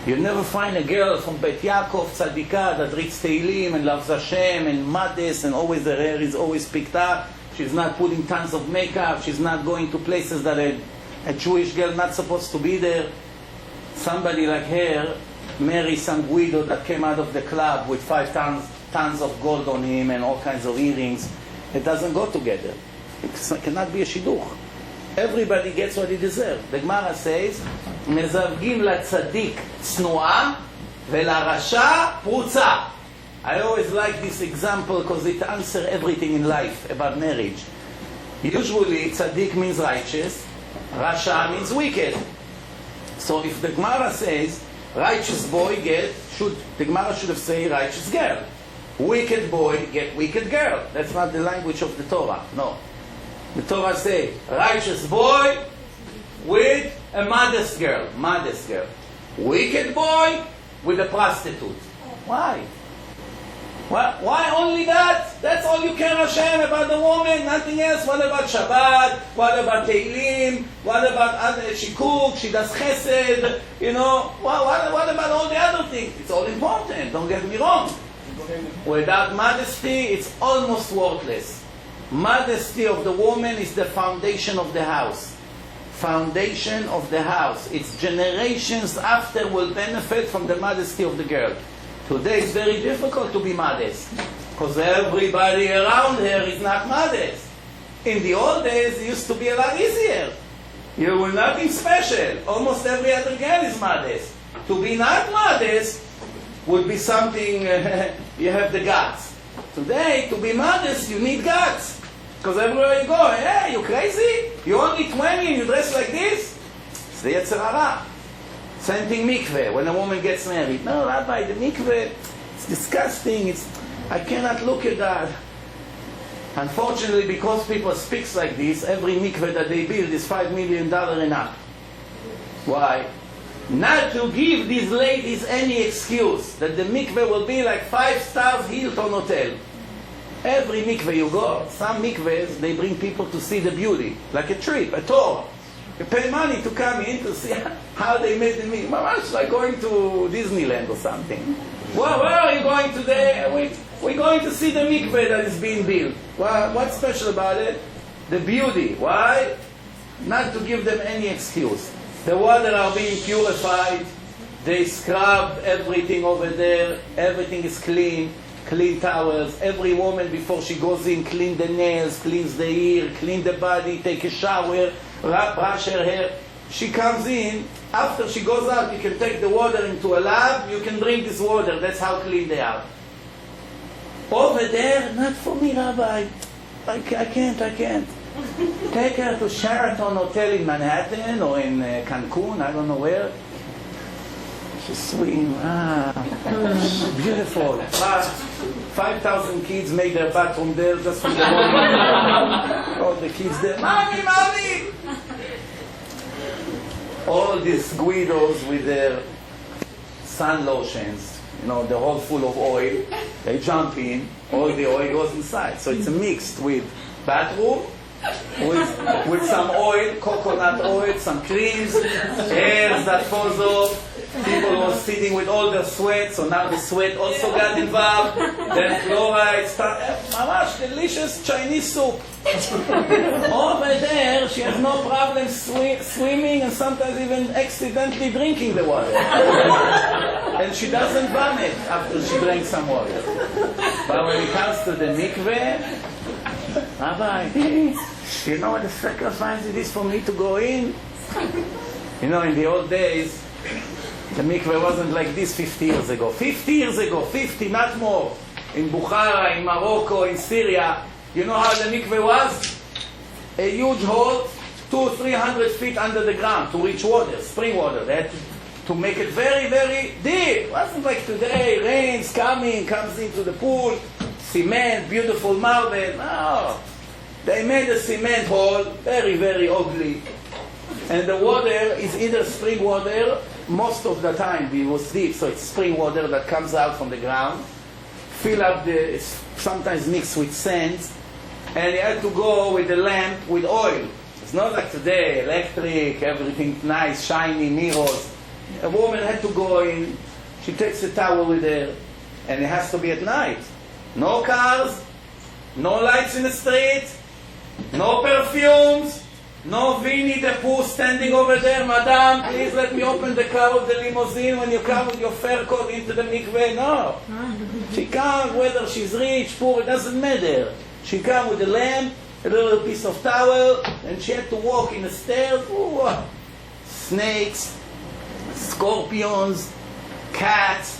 You never find a girl from Beit Yaakov Tzadika that reads Tehillim and loves Hashem and modest and always her hair is always picked up. She's not putting tons of makeup. She's not going to places that a Jewish girl not supposed to be there. Somebody like her marry some Guido that came out of the club with 5 tons of gold on him and all kinds of earrings. It doesn't go together. It cannot be a shidduch. Everybody gets what he deserves. The Gemara says, מזווגים לצדיק צנועה ולרשע פרוצה. I always like this example because it answers everything in life about marriage. Usually, tzaddik means righteous, rasha means wicked. So if the Gemara says, righteous boy the Gemara should have said righteous girl. Wicked boy get wicked girl. That's not the language of the Torah. No. The Torah says, righteous boy with a modest girl. Modest girl. Wicked boy with a prostitute. Why? Why only that? That's all you care, Hashem, about the woman, nothing else. What about Shabbat? What about Tehillim? What about she cooks, she does chesed? You know, what about all the other things? It's all important, don't get me wrong. Without modesty, it's almost worthless. Modesty of the woman is the foundation of the house. Foundation of the house. It's generations after will benefit from the modesty of the girl. Today it's very difficult to be modest because everybody around here is not modest. In the old days it used to be a lot easier. You were nothing special. Almost every other girl is modest. To be not modest would be something you have the guts. Today, to be modest, you need guts. Because everywhere you go, hey, you crazy? You're only 20 and you dress like this? It's the Yetzer Hara. Same thing mikveh, when a woman gets married. No, Rabbi, the mikveh, it's disgusting. I cannot look at that. Unfortunately, because people speak like this, every mikveh that they build is $5 million and up. Why? Not to give these ladies any excuse that the mikveh will be like 5-star Hilton hotel. Every mikveh you go, some mikvehs, they bring people to see the beauty, like a trip, a tour. You pay money to come in to see how they made the mikveh. It's like going to Disneyland or something. Well, where are you going today? We're going to see the mikveh that is being built. Well, what's special about it? The beauty. Why? Not to give them any excuse. The water are being purified. They scrub everything over there. Everything is clean. Clean towels. Every woman before she goes in, clean the nails, cleans the ear, clean the body, take a shower, brush her hair. She comes in. After she goes out, you can take the water into a lab. You can drink this water. That's how clean they are. Over there, not for me, Rabbi. I can't. Take her to Sheraton Hotel in Manhattan or in Cancun, I don't know where. She's swim. Beautiful. 5,000 kids made their bathroom there just from the morning. All the kids there. Mommy! all these guidos with their sun lotions, you know, they're all full of oil. They jump in, all the oil goes inside. So it's mixed with bathroom, with some oil, coconut oil, some creams, hairs that falls off. People were sitting with all their sweat, so now the sweat also got involved. Then chloride started. Mamash, delicious Chinese soup. Over there, she has no problem swimming and sometimes even accidentally drinking the water. And she doesn't vomit after she drinks some water. But when it comes to the mikveh, Rabbi, you know what the sacrifice it is for me to go in? You know, in the old days, the mikveh wasn't like this 50 years ago. 50 years ago, 50, not more. In Bukhara, in Morocco, in Syria, you know how the mikveh was? A huge hole, 200-300 feet under the ground to reach water, spring water. They had to make it very, very deep. It wasn't like today, rains coming, comes into the pool, cement, beautiful marble. No. They made a cement hole, very, very ugly. And the water is either spring water, most of the time it was deep, so it's spring water that comes out from the ground. Fill up sometimes mixed with sand, and you had to go with the lamp with oil. It's not like today, electric, everything nice, shiny, mirrors. A woman had to go in, she takes a towel with her, and it has to be at night. No cars, no lights in the street, no perfumes, no Winnie the Pooh standing over there. Madam, please let me open the car of the limousine when you come with your fur coat into the mikveh. No. She comes, whether she's rich, poor, it doesn't matter. She comes with a lamp, a little piece of towel, and she had to walk in the stairs. Ooh, snakes, scorpions, cats,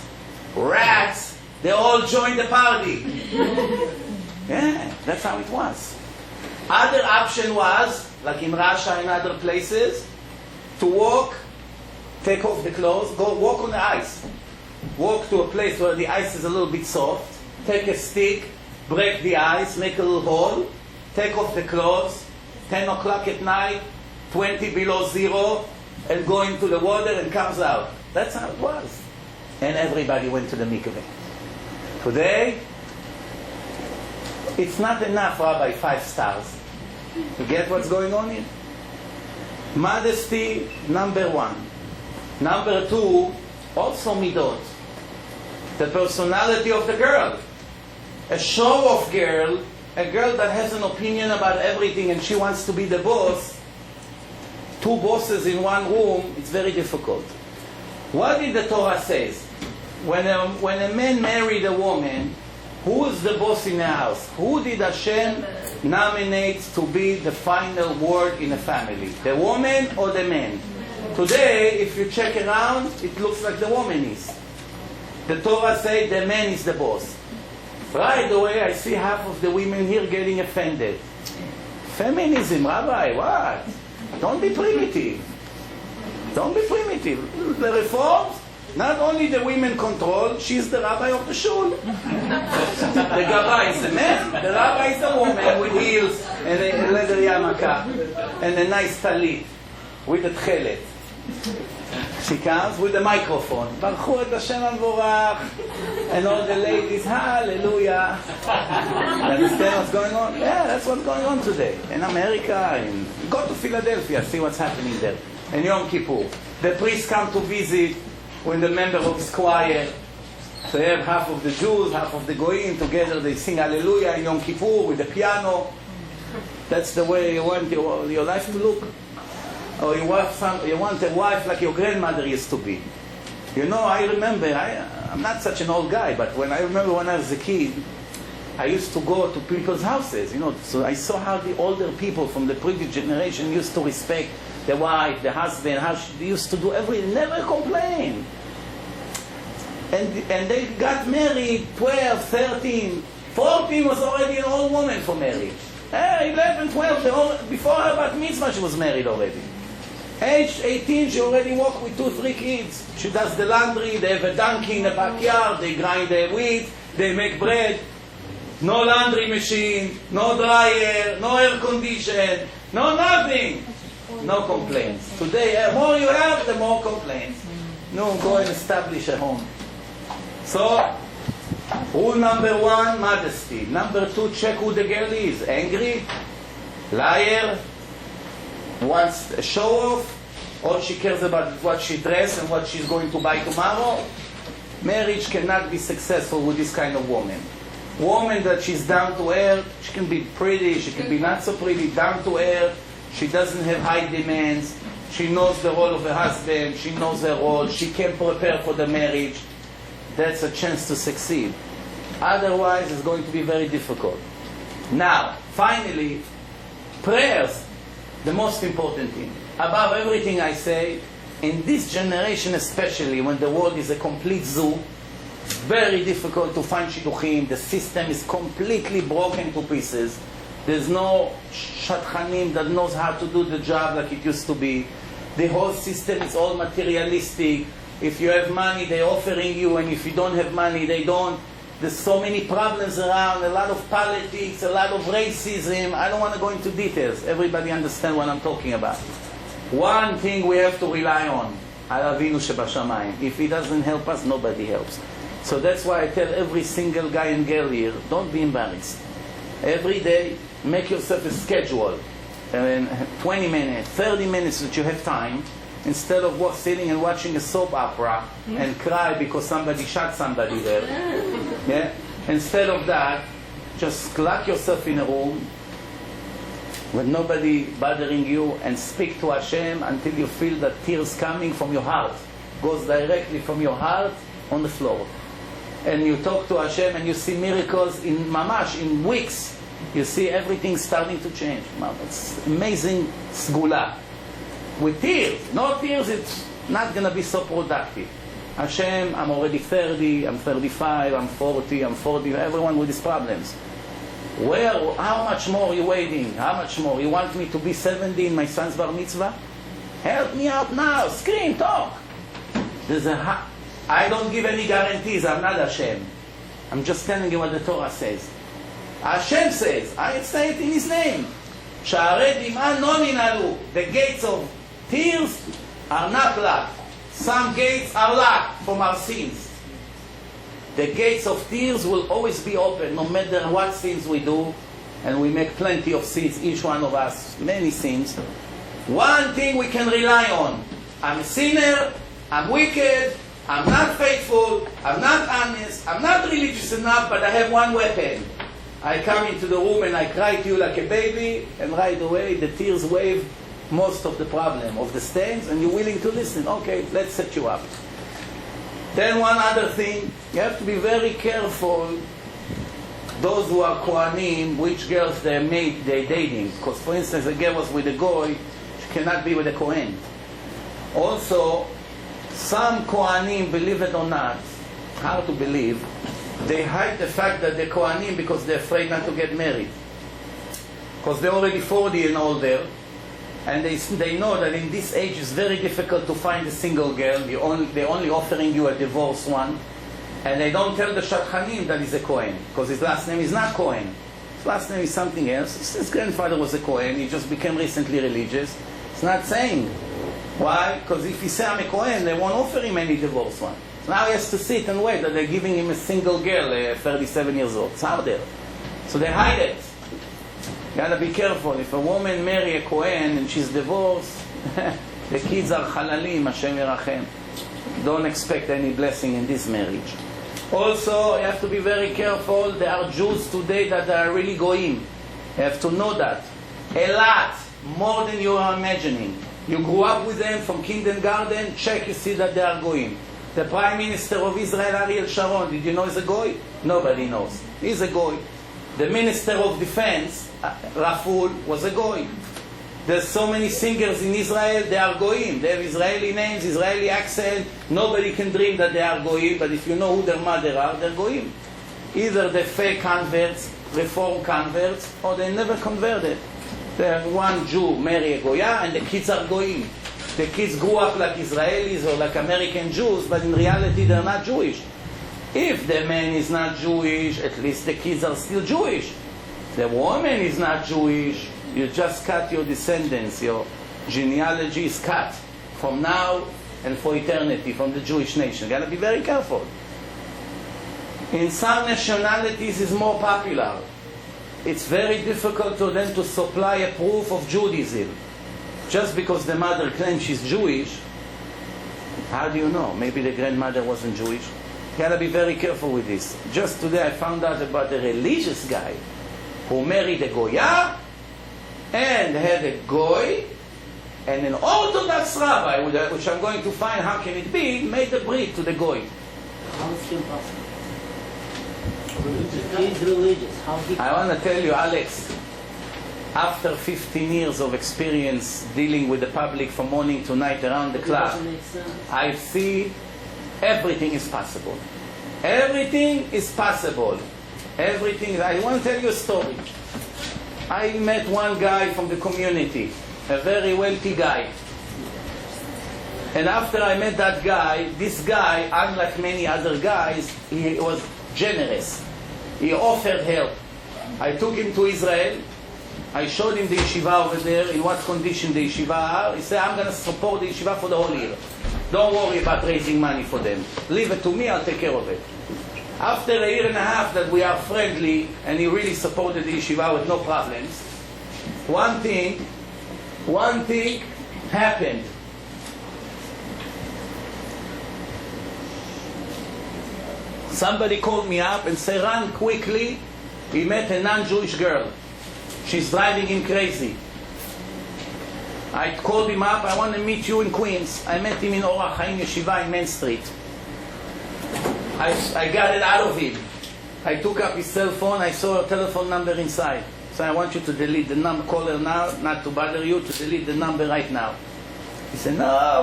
rats, they all joined the party. Yeah, that's how it was. Other option was, like in Russia and other places, to walk, take off the clothes, go walk on the ice. Walk to a place where the ice is a little bit soft, take a stick, break the ice, make a little hole, take off the clothes, 10 o'clock at night, 20 below zero, and go into the water and comes out. That's how it was. And everybody went to the mikveh. Today, it's not enough, Rabbi, 5 stars. You get what's going on here? Modesty, number 1. Number 2, also midot. The personality of the girl. A show-off girl, a girl that has an opinion about everything and she wants to be the boss. 2 bosses in one room, it's very difficult. What did the Torah say? When a man married a woman, who is the boss in the house? Who did Hashem nominate to be the final word in a family? The woman or the man? Today, if you check around, it looks like the woman is. The Torah says the man is the boss. Right away, I see half of the women here getting offended. Feminism, Rabbi, what? Don't be primitive. Don't be primitive. The reforms, not only the women control, she's the rabbi of the shul. The gabbai is the man, the rabbi is the woman with heels and a leather yarmulke and a nice talit with a tchelet. She comes with a microphone. Baruch et Hashem Amvorach. And all the ladies, hallelujah. You understand what's going on? Yeah, that's what's going on today. In America, go to Philadelphia, see what's happening there. And Yom Kippur. The priests come to visit with the member of his choir. So you have half of the Jews, half of the Goyim together. They sing Hallelujah in Yom Kippur with the piano. That's the way you want your life to look. Or you want a wife like your grandmother used to be. You know, I remember, I'm not such an old guy, but when I was a kid, I used to go to people's houses, you know, so I saw how the older people from the previous generation used to respect the wife, the husband, how they used to do everything, never complain. And they got married 12, 13, 14 was already an old woman for marriage. 11, 12, before her bat mitzvah she was married already. Age 18, she already walked with 2, 3 kids. She does the laundry, they have a donkey in the backyard, they grind their wheat, they make bread. No laundry machine, no dryer, no air condition, no nothing. No complaints. Today, the more you have, the more complaints. No, go and establish a home. So, rule number 1, modesty. Number 2, check who the girl is. Angry, liar, wants a show off, all she cares about is what she dresses and what she's going to buy tomorrow. Marriage cannot be successful with this kind of woman. Woman that she's down to earth, she can be pretty, she can be not so pretty, down to earth, she doesn't have high demands, she knows the role of her husband, she knows her role, she can prepare for the marriage. That's a chance to succeed. Otherwise, it's going to be very difficult. Now, finally, prayers, the most important thing. Above everything I say, in this generation especially, when the world is a complete zoo, it's very difficult to find shidduchim. The system is completely broken to pieces. There's no shadchanim that knows how to do the job like it used to be. The whole system is all materialistic. If you have money, they're offering you, and if you don't have money, they don't. There's so many problems around, a lot of politics, a lot of racism. I don't want to go into details. Everybody understand what I'm talking about. One thing we have to rely on, Al Avinu Shebashamayim. If he doesn't help us, nobody helps. So that's why I tell every single guy and girl here, don't be embarrassed. Every day, make yourself a schedule. 20 minutes, 30 minutes that you have time, instead of sitting and watching a soap opera and cry because somebody shot somebody there. Yeah? Instead of that, just lock yourself in a room with nobody bothering you and speak to Hashem until you feel the tears coming from your heart. Goes directly from your heart on the floor. And you talk to Hashem and you see miracles in mamash, in weeks. You see everything starting to change. It's amazing sgula. With tears. No tears, it's not going to be so productive. Hashem, I'm already 30, I'm 35, I'm 40, I'm 40, everyone with these problems. How much more are you waiting? How much more? You want me to be 70 in my son's bar mitzvah? Help me out now. Scream, talk. I don't give any guarantees. I'm not Hashem. I'm just telling you what the Torah says. Hashem says, I say it in His name. Sha'arei dim'a no ninalu. The gates of tears are not locked. Some gates are locked from our sins. The gates of tears will always be open, no matter what sins we do. And we make plenty of sins, each one of us, many sins. One thing we can rely on. I'm a sinner, I'm wicked, I'm not faithful, I'm not honest, I'm not religious enough, but I have one weapon. I come into the room and I cry to you like a baby, and right away the tears wave most of the problem of the stains, and you're willing to listen. Okay, let's set you up. Then one other thing, you have to be very careful, those who are Kohanim, which girls they're dating. Because for instance, a girl was with a goy, she cannot be with a Kohen. Also, some Kohanim, believe it or not, hard to believe, they hide the fact that they're Kohanim because they're afraid not to get married. Because they're already 40 and older, and they know that in this age it's very difficult to find a single girl. They're only offering you a divorced one. And they don't tell the Shadchanim that he's a Kohen, because his last name is not Kohen. His last name is something else. His grandfather was a Kohen, he just became recently religious. It's not saying. Why? Because if he say I'm a Kohen, they won't offer him any divorced one. Now he has to sit and wait that they're giving him a single girl, 37 years old. It's harder. So they hide it. You gotta be careful. If a woman marry a Kohen and she's divorced, the kids are halalim, Hashem Yerachem. Don't expect any blessing in this marriage. Also, you have to be very careful. There are Jews today that are really goyim. You have to know that. A lot, more than you are imagining. You grew up with them from kindergarten, check, you see that they are goyim. The Prime Minister of Israel, Ariel Sharon, did you know he's a goy? Nobody knows. He's a goy. The Minister of Defense, Raful, was a goy. There's so many singers in Israel, they are goyim. They have Israeli names, Israeli accent. Nobody can dream that they are goyim, but if you know who their mother are, they're goyim. Either they're fake converts, reform converts, or they never converted. There's one Jew marry a goya, and the kids are goyim. The kids grew up like Israelis or like American Jews, but in reality they're not Jewish. If the man is not Jewish, at least the kids are still Jewish. The woman is not Jewish, you just cut your descendants, your genealogy is cut from now and for eternity from the Jewish nation. Gotta be very careful. In some nationalities it's more popular. It's very difficult to them to supply a proof of Judaism. Just because the mother claims she's Jewish, how do you know? Maybe the grandmother wasn't Jewish. You gotta be very careful with this. Just today I found out about a religious guy who married a Goya and had a Goy, and an Orthodox rabbi, which I'm going to find how can it be, made a brit to the Goy. How is it possible? He is religious. How he? I want to tell you, Alex, after 15 years of experience dealing with the public from morning to night around the It clock, doesn't make sense. I see everything is possible. Everything is possible. Everything. I want to tell you a story. I met one guy from the community, a very wealthy guy. And after I met that guy, this guy, unlike many other guys, he was generous. He offered help. I took him to Israel. I showed him the yeshiva over there, in what condition the yeshiva are. He said, I'm going to support the yeshiva for the whole year. Don't worry about raising money for them. Leave it to me, I'll take care of it. After a year and a half that we are friendly, and he really supported the yeshiva with no problems, one thing happened. Somebody called me up and said, run quickly. He met a non-Jewish girl. She's driving him crazy. I called him up, I want to meet you in Queens. I met him in Orach Chaim Yeshiva in Main Street. I got it out of him. I took up his cell phone, I saw a telephone number inside. So I want you to delete the number, call her now, not to bother you, to delete the number right now. He said, no,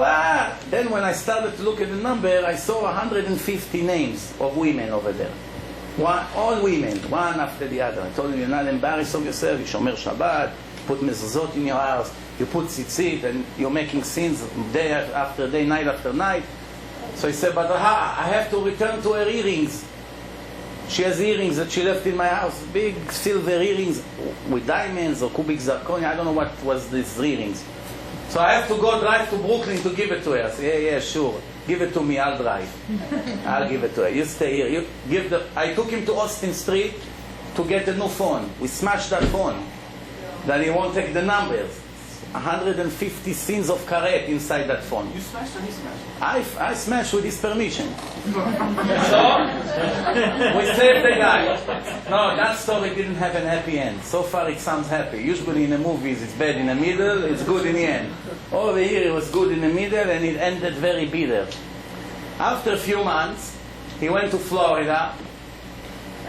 Then when I started to look at the number, I saw 150 names of women over there. All women, one after the other. I told him, you're not embarrassed of yourself, you shomer Shabbat, put mezuzot in your house, you put tzitzit, and you're making sins day after day, night after night. So he said, but I have to return to her earrings. She has earrings that she left in my house, big silver earrings with diamonds or cubic zirconia. I don't know what was these earrings. So I have to go drive to Brooklyn to give it to her. I said, yeah, sure. Give it to me, I'll drive. I'll give it to her. You stay here. I took him to Austin Street to get a new phone. We smashed that phone. Then he won't take the numbers. 150 sins of karet inside that phone. You smashed or he smashed? I smashed with his permission. So, we saved the guy. No, that story didn't have an happy end. So far it sounds happy. Usually in the movies it's bad in the middle, it's good in the end. Over here it was good in the middle and it ended very bitter. After a few months, he went to Florida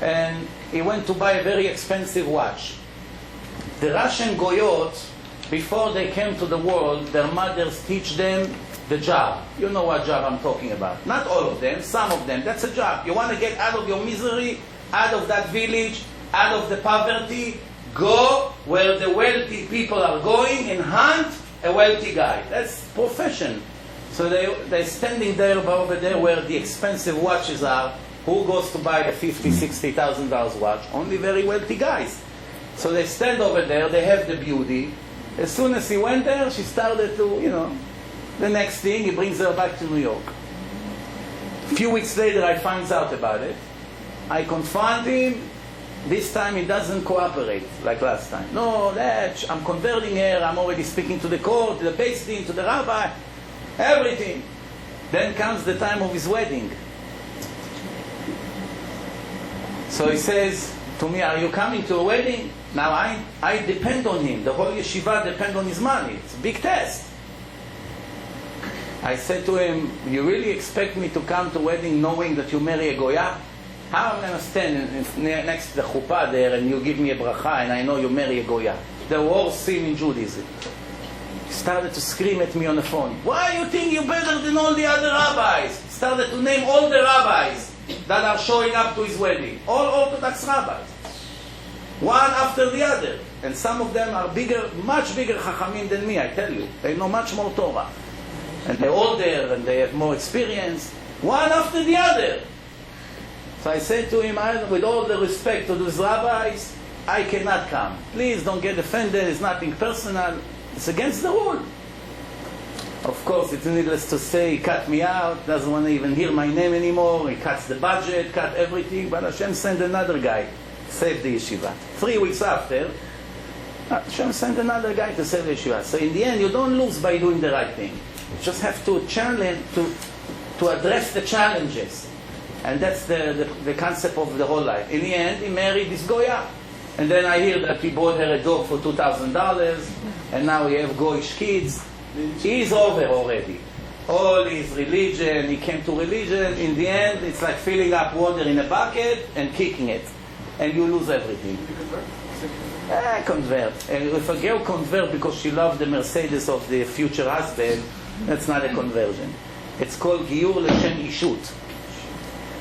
and he went to buy a very expensive watch. The Russian Goyot, before they came to the world, their mothers teach them the job. You know what job I'm talking about. Not all of them, some of them. That's a job. You want to get out of your misery, out of that village, out of the poverty, go where the wealthy people are going and hunt a wealthy guy. That's profession. So they're standing there over there where the expensive watches are. Who goes to buy a $50,000, $60,000 watch? Only very wealthy guys. So they stand over there, they have the beauty. As soon as he went there, she started to, the next thing, he brings her back to New York. A few weeks later, I find out about it. I confront him. This time, he doesn't cooperate like last time. No, I'm converting her. I'm already speaking to the court, to the Beis Din, to the rabbi, everything. Then comes the time of his wedding. So he says to me, are you coming to a wedding? Now I depend on him. The whole yeshiva depends on his money. It's a big test. I said to him, you really expect me to come to a wedding knowing that you marry a Goya? How am I going to stand next to the chuppah there and you give me a bracha and I know you marry a Goya? The worst sin in Judaism. He started to scream at me on the phone. Why you think you're better than all the other rabbis? He started to name all the rabbis that are showing up to his wedding. All Orthodox rabbis. One after the other. And some of them are bigger, much bigger chachamim than me, I tell you. They know much more Torah. And they're older and they have more experience. One after the other. So I said to him, with all the respect to those rabbis, I cannot come. Please don't get offended. It's nothing personal. It's against the rule. Of course, it's needless to say, he cut me out, doesn't want to even hear my name anymore, he cuts the budget, cut everything, but Hashem sent another guy, saved the yeshiva. 3 weeks after, Hashem sent another guy to save the yeshiva. So in the end, you don't lose by doing the right thing. You just have to challenge, to address the challenges. And that's the concept of the whole life. In the end, he married this Goya. And then I hear that he bought her a dog for $2,000, and now we have Goyish kids. He's over already. All his religion, he came to religion, in the end, it's like filling up water in a bucket and kicking it. And you lose everything. Convert. And if a girl convert because she loved the Mercedes of the future husband, that's not a conversion. It's called Giyur L'Shem Ishut.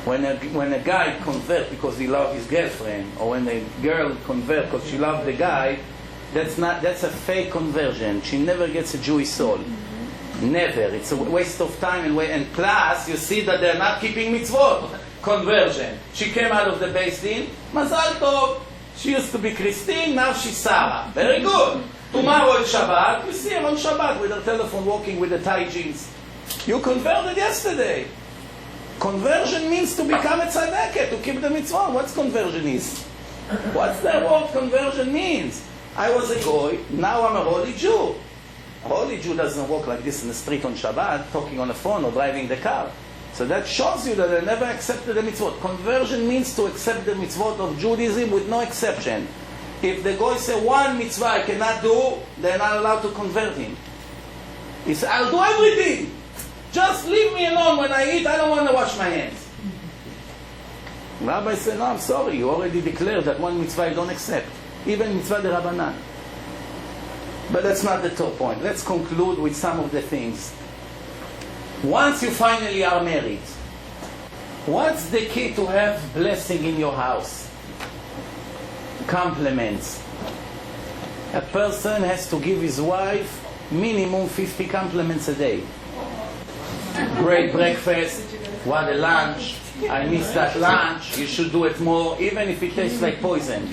When a guy convert because he loved his girlfriend, or when a girl convert because she loved the guy, that's a fake conversion. She never gets a Jewish soul. Never. It's a waste of time and plus you see that they're not keeping mitzvot. Conversion. She came out of the Beis Din. Mazal tov. She used to be Christine, now she's Sarah. Very good. Tomorrow is Shabbat. You see her on Shabbat with her telephone walking with the tight jeans. You converted yesterday. Conversion means to become a tzaddiket, to keep the mitzvah. What's conversion is? What's the word conversion means? I was a goy, now I'm a holy Jew. A holy Jew doesn't walk like this in the street on Shabbat, talking on the phone or driving the car. So that shows you that they never accepted the mitzvot. Conversion means to accept the mitzvot of Judaism with no exception. If the goy say one mitzvah I cannot do, they're not allowed to convert him. He said, I'll do everything. Just leave me alone when I eat, I don't want to wash my hands. Rabbi said, no, I'm sorry, you already declared that one mitzvah you don't accept. Even mitzvah de Rabbanan. But that's not the top point. Let's conclude with some of the things. Once you finally are married, what's the key to have blessing in your house? Compliments. A person has to give his wife minimum 50 compliments a day. Great breakfast, what a lunch, I missed that lunch, you should do it more, even if it tastes like poison.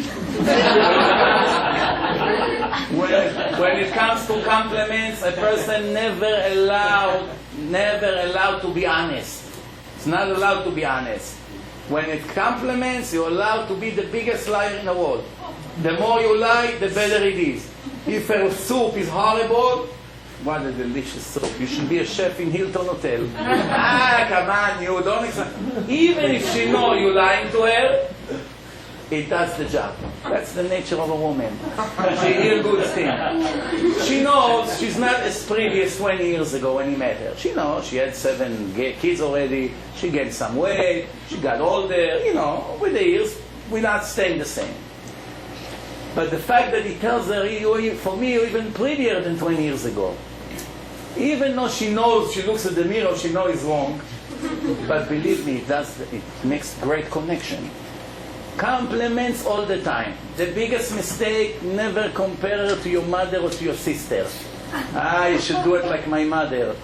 When it comes to compliments, a person never allowed to be honest. It's not allowed to be honest. When it compliments, you're allowed to be the biggest liar in the world. The more you lie, the better it is. If a soup is horrible, what a delicious soup. You should be a chef in Hilton Hotel. Come on, you don't accept. Even if she knows you're lying to her, it does the job. That's the nature of a woman. She hears good things. She knows she's not as pretty as 20 years ago when he met her. She knows she had 7 kids already. She gained some weight. She got older. With the years, we're not staying the same. But the fact that he tells her, for me, you're even prettier than 20 years ago. Even though she knows, she looks at the mirror, she knows it's wrong. But believe me, it makes great connection. Compliments all the time. The biggest mistake, never compare her to your mother or to your sister. You should do it like my mother.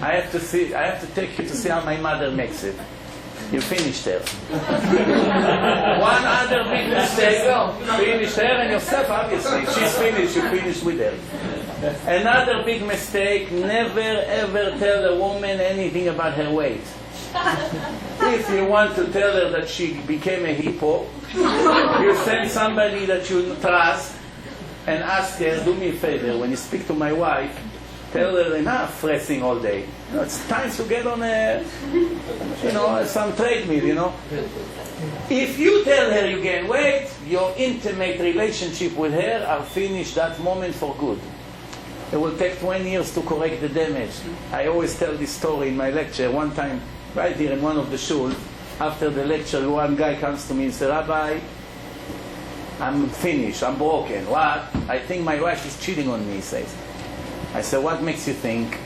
I have to take you to see how my mother makes it. You finished her. One other big mistake, finished her and yourself, obviously. She's finished, you finished with her. Another big mistake, never ever tell a woman anything about her weight. If you want to tell her that she became a hippo, you send somebody that you trust and ask her, do me a favor, when you speak to my wife, tell her enough pressing all day. It's time to get on some treadmill, If you tell her you gain weight, your intimate relationship with her are finished that moment for good. It will take 20 years to correct the damage. I always tell this story in my lecture. One time, right here in one of the shul, after the lecture, one guy comes to me and says, Rabbi, I'm finished, I'm broken. What? I think my wife is cheating on me, he says. I said, what makes you think?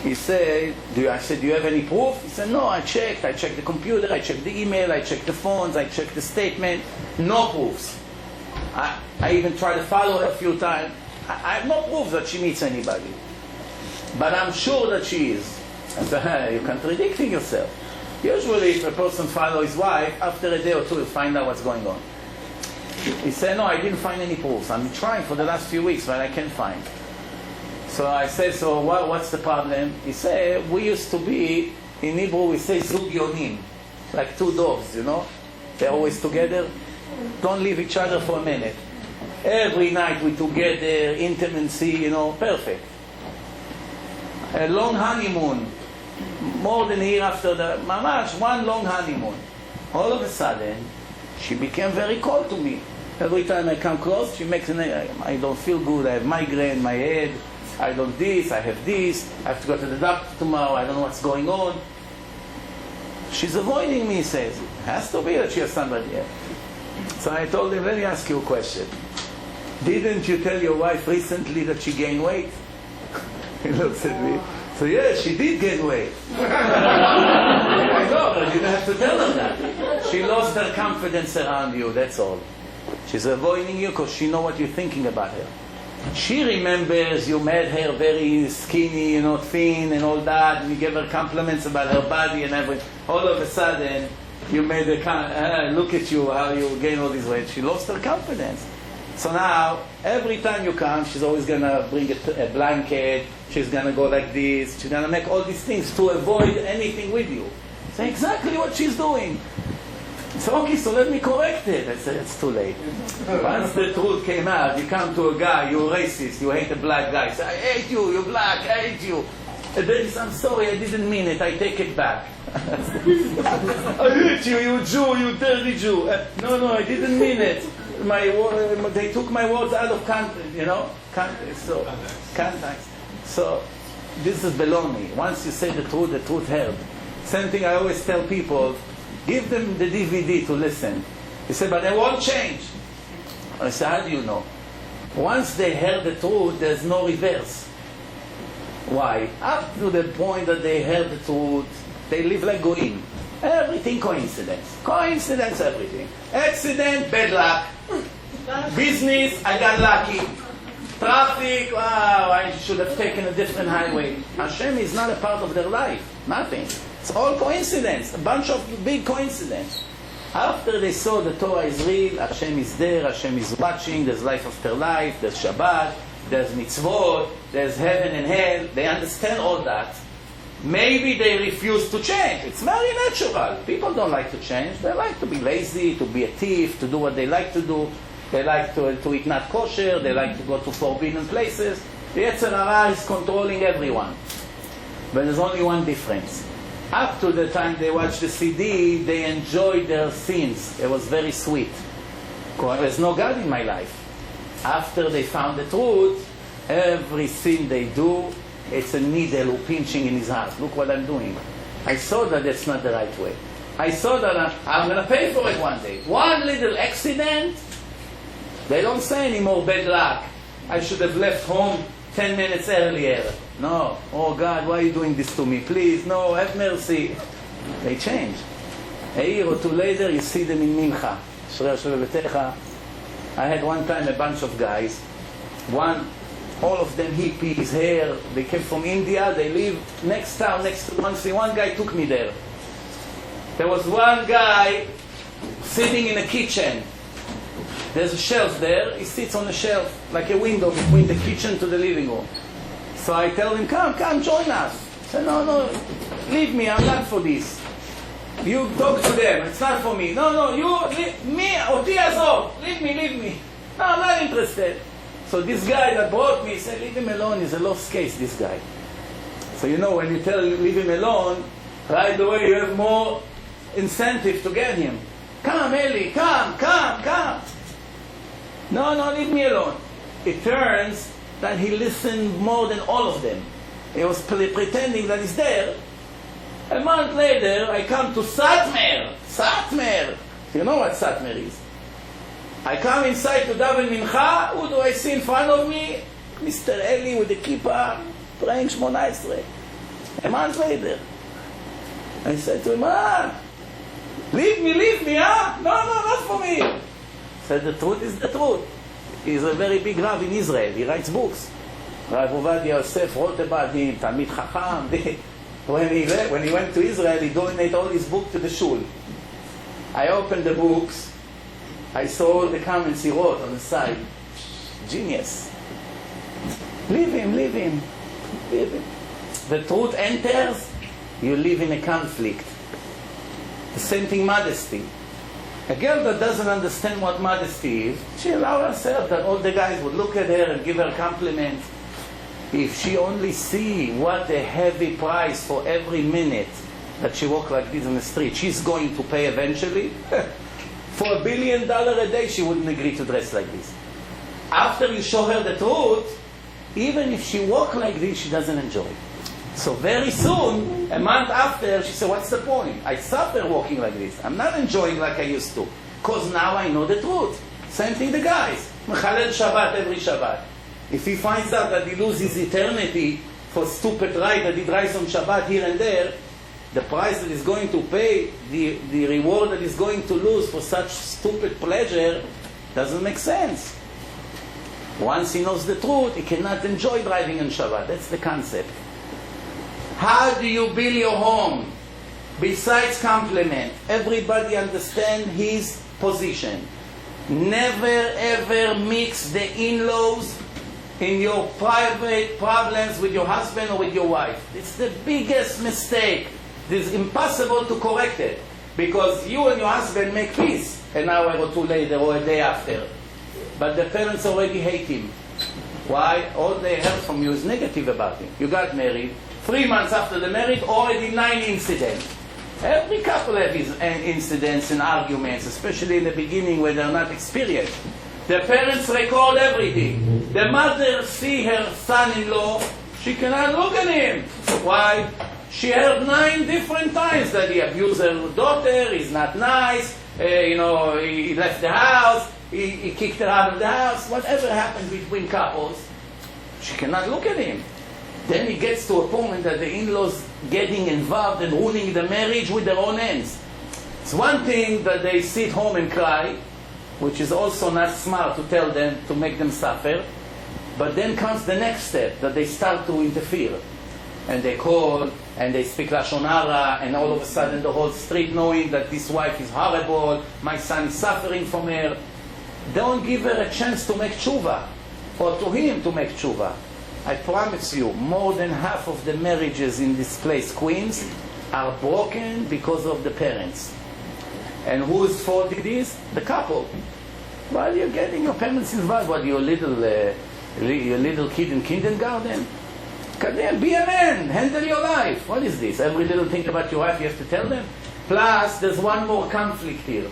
He said, I said, do you have any proof? He said, no, I checked the computer, I checked the email, I checked the phones, I checked the statement. No proofs. I even tried to follow her a few times. I have no proof that she meets anybody. But I'm sure that she is. I said, you're contradicting yourself. Usually if a person follows his wife, after a day or two he'll find out what's going on. He said, no, I didn't find any proofs. I'm trying for the last few weeks, but I can't find. So I said, so what's the problem? He said, we used to be, in Hebrew we say zug yonim, like two dogs, you know? They're always together. Don't leave each other for a minute. Every night we together, intimacy, you know, perfect. A long honeymoon, more than a year after the mamash, one long honeymoon. All of a sudden, she became very cold to me. Every time I come close, she makes I don't feel good, I have migraine, my head, I don't this, I have this, I have to go to the doctor tomorrow, I don't know what's going on. She's avoiding me, he says. It has to be that she has somebody else. So I told him, let me ask you a question. Didn't you tell your wife recently that she gained weight? He looks at me. So yes, she did gain weight. I know, but you don't have to tell her that. She lost her confidence around you, that's all. She's avoiding you because she knows what you're thinking about her. She remembers you made her very skinny, you know, thin and all that, and you gave her compliments about her body and everything. All of a sudden, you made her look at you, how you gain all this weight. She lost her confidence. So now, every time you come, she's always going to bring a blanket, she's going to go like this, she's going to make all these things to avoid anything with you. That's exactly what she's doing. So okay, so let me correct it. I said, it's too late. Once the truth came out, you come to a guy, you're racist, you hate a black guy. Say, I hate you, you're black, I hate you. And then he says, I'm sorry, I didn't mean it, I take it back. I hate you, you Jew, you dirty Jew. No, I didn't mean it. They took my words out of context, you know? Context. So, this is baloney. Once you say the truth hurt. Same thing I always tell people, give them the DVD to listen. They say, but they won't change. I say, how do you know? Once they heard the truth, there's no reverse. Why? Up to the point that they heard the truth, they live like goyim. Everything coincidence. Coincidence, everything. Accident, bad luck. Business, I got lucky. Traffic, wow, I should have taken a different highway. Hashem is not a part of their life. Nothing. It's all coincidence. A bunch of big coincidence. After they saw the Torah is real, Hashem is there, Hashem is watching, there's life after life, there's Shabbat, there's mitzvot, there's heaven and hell. They understand all that. Maybe they refuse to change. It's very natural. People don't like to change. They like to be lazy, to be a thief, to do what they like to do. They like to eat not kosher. They like to go to forbidden places. The Yetzer Hara is controlling everyone. But there's only one difference. Up to the time they watched the CD, they enjoyed their sins. It was very sweet. There's no God in my life. After they found the truth, every sin they do, it's a needle pinching in his heart. Look what I'm doing. I saw that that's not the right way. I saw that I'm going to pay for it one day. One little accident, they don't say anymore bad luck. I should have left home 10 minutes earlier. No. Oh God, why are you doing this to me? Please, no, have mercy. They change. A year or two later, you see them in Mincha. I had one time a bunch of guys. All of them hippies, hair. They came from India. They live next town, next to Monsey. One guy took me there. There was one guy sitting in a kitchen. There's a shelf there. He sits on the shelf, like a window between the kitchen to the living room. So I tell him, come, join us. He said, no, leave me. I'm not for this. You talk to them. It's not for me. No, me, oti azov. Leave me. No, I'm not interested. So this guy that brought me said, leave him alone. He's a lost case, this guy. So when you tell him, leave him alone, right away you have more incentive to get him. Come, Eli, come. No, leave me alone. It turns that he listened more than all of them. He was pretending that he's there. A month later, I come to Satmer. You know what Satmer is? I come inside to daven mincha. Who do I see in front of me? Mr. Eli with the kippah, praying Shmona Esrei. A month later, I said to him, leave me, huh? No, not for me. I said, the truth is the truth. He's a very big Rav in Israel. He writes books. Rav Ovadia Yosef wrote about him, Talmid Chacham. When he went to Israel, he donated all his books to the shul. I opened the books. I saw all the comments he wrote on the side. Genius. Leave him, leave him, leave him. The truth enters, you live in a conflict. The same thing, modesty. A girl that doesn't understand what modesty is, she allows herself that all the guys would look at her and give her compliments. If she only see what a heavy price for every minute that she walks like this in the street, she's going to pay eventually. For $1 billion a day, she wouldn't agree to dress like this. After you show her the truth, even if she walks like this, she doesn't enjoy it. So very soon, a month after, she said, what's the point? I suffer walking like this. I'm not enjoying like I used to. Because now I know the truth. Same thing the guys. Mechalel Shabbat every Shabbat. If he finds out that he loses eternity for stupid ride that he drives on Shabbat here and there, the price that he's going to pay, the reward that he's going to lose for such stupid pleasure, doesn't make sense. Once he knows the truth, he cannot enjoy driving on Shabbat. That's the concept. How do you build your home? Besides compliment, everybody understand his position. Never ever mix the in-laws in your private problems with your husband or with your wife. It's the biggest mistake. It's impossible to correct it. Because you and your husband make peace an hour or two later or a day after. But the parents already hate him. Why? All they heard from you is negative about him. You got married. 3 months after the marriage, already 9 incidents. Every couple have these incidents and arguments, especially in the beginning where they're not experienced. The parents record everything. The mother see her son-in-law, she cannot look at him. Why? She heard 9 different times that he abused her daughter, he's not nice, he left the house, he kicked her out of the house. Whatever happened between couples, she cannot look at him. Then it gets to a point that the in-laws getting involved and ruining the marriage with their own hands. It's one thing that they sit home and cry, which is also not smart to tell them, to make them suffer. But then comes the next step, that they start to interfere. And they call, and they speak Lashon Hara, and all of a sudden the whole street knowing that this wife is horrible, my son is suffering from her. Don't give her a chance to make tshuva, or to him to make tshuva. I promise you, more than half of the marriages in this place, Queens, are broken because of the parents. And whose fault it is? The couple. While you're getting your parents involved, what, you're a little kid in kindergarten? Kadem, be a man, handle your life. What is this? Every little thing about your wife you have to tell them? Plus, there's one more conflict here.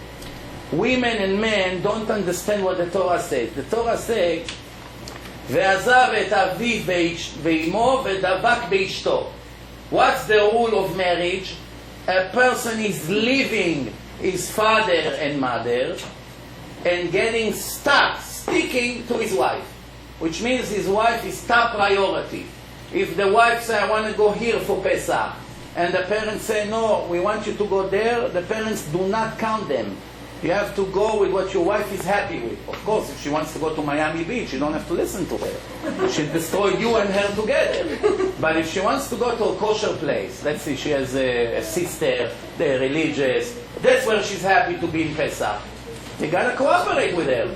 Women and men don't understand what the Torah says. The Torah says, ועזב את אביו ואמו ודבק באשתו. What's the rule of marriage? A person is leaving his father and mother and getting sticking to his wife, which means his wife is top priority. If the wife says, I want to go here for Pesach, and the parents say, no, we want you to go there, the parents do not count them. You have to go with what your wife is happy with. Of course, if she wants to go to Miami Beach, you don't have to listen to her. She'll destroy you and her together. But if she wants to go to a kosher place, let's say she has a sister, they're religious, that's where she's happy to be in Pesach. You got to cooperate with her.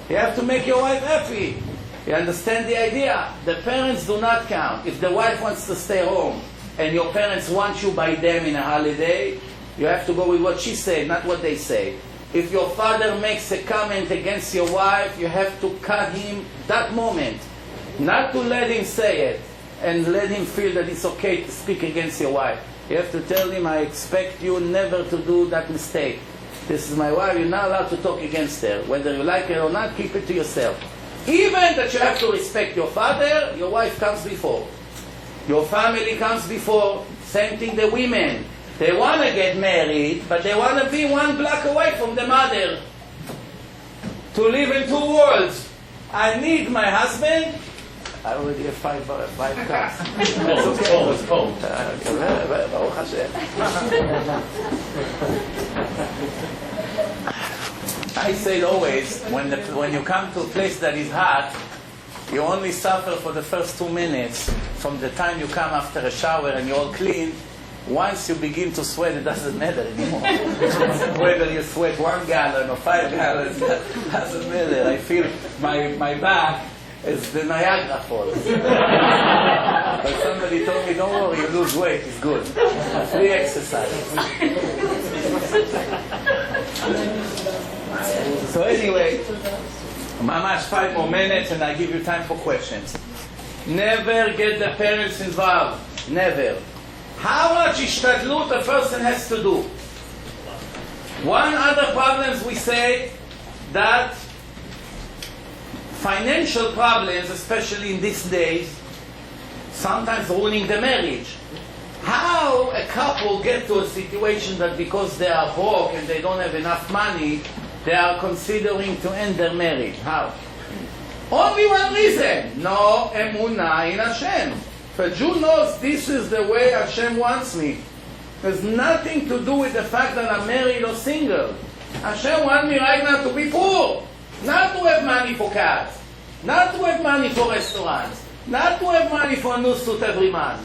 You have to make your wife happy. You understand the idea? The parents do not count. If the wife wants to stay home and your parents want you by them in a holiday, you have to go with what she said, not what they say. If your father makes a comment against your wife, you have to cut him that moment. Not to let him say it and let him feel that it's okay to speak against your wife. You have to tell him, I expect you never to do that mistake. This is my wife, you're not allowed to talk against her. Whether you like it or not, keep it to yourself. Even that you have to respect your father, your wife comes before. Your family comes before. Same thing the women. They want to get married, but they want to be 1 block away from the mother. To live in 2 worlds. I need my husband. I already have 5 cars. That's okay. It's cold. Baruch Hashem. I say it always, when you come to a place that is hot, you only suffer for the first 2 minutes. From the time you come after a shower and you're all clean, once you begin to sweat, it doesn't matter anymore. Whether you sweat 1 gallon or 5 gallons, doesn't matter. I feel my back as the Niagara Falls. But somebody told me, don't worry, you lose weight, it's good. Free exercise. So anyway, mamash 5 more minutes and I give you time for questions. Never get the parents involved. Never. How much ishtadlut a person has to do? One other problems we say that financial problems, especially in these days, sometimes ruining the marriage. How a couple get to a situation that because they are broke and they don't have enough money, they are considering to end their marriage? How? Only one reason. No emunah in Hashem. If a Jew knows this is the way Hashem wants me, there's nothing to do with the fact that I'm married or single. Hashem wants me right now to be poor. Not to have money for cars. Not to have money for restaurants. Not to have money for a new suit every month.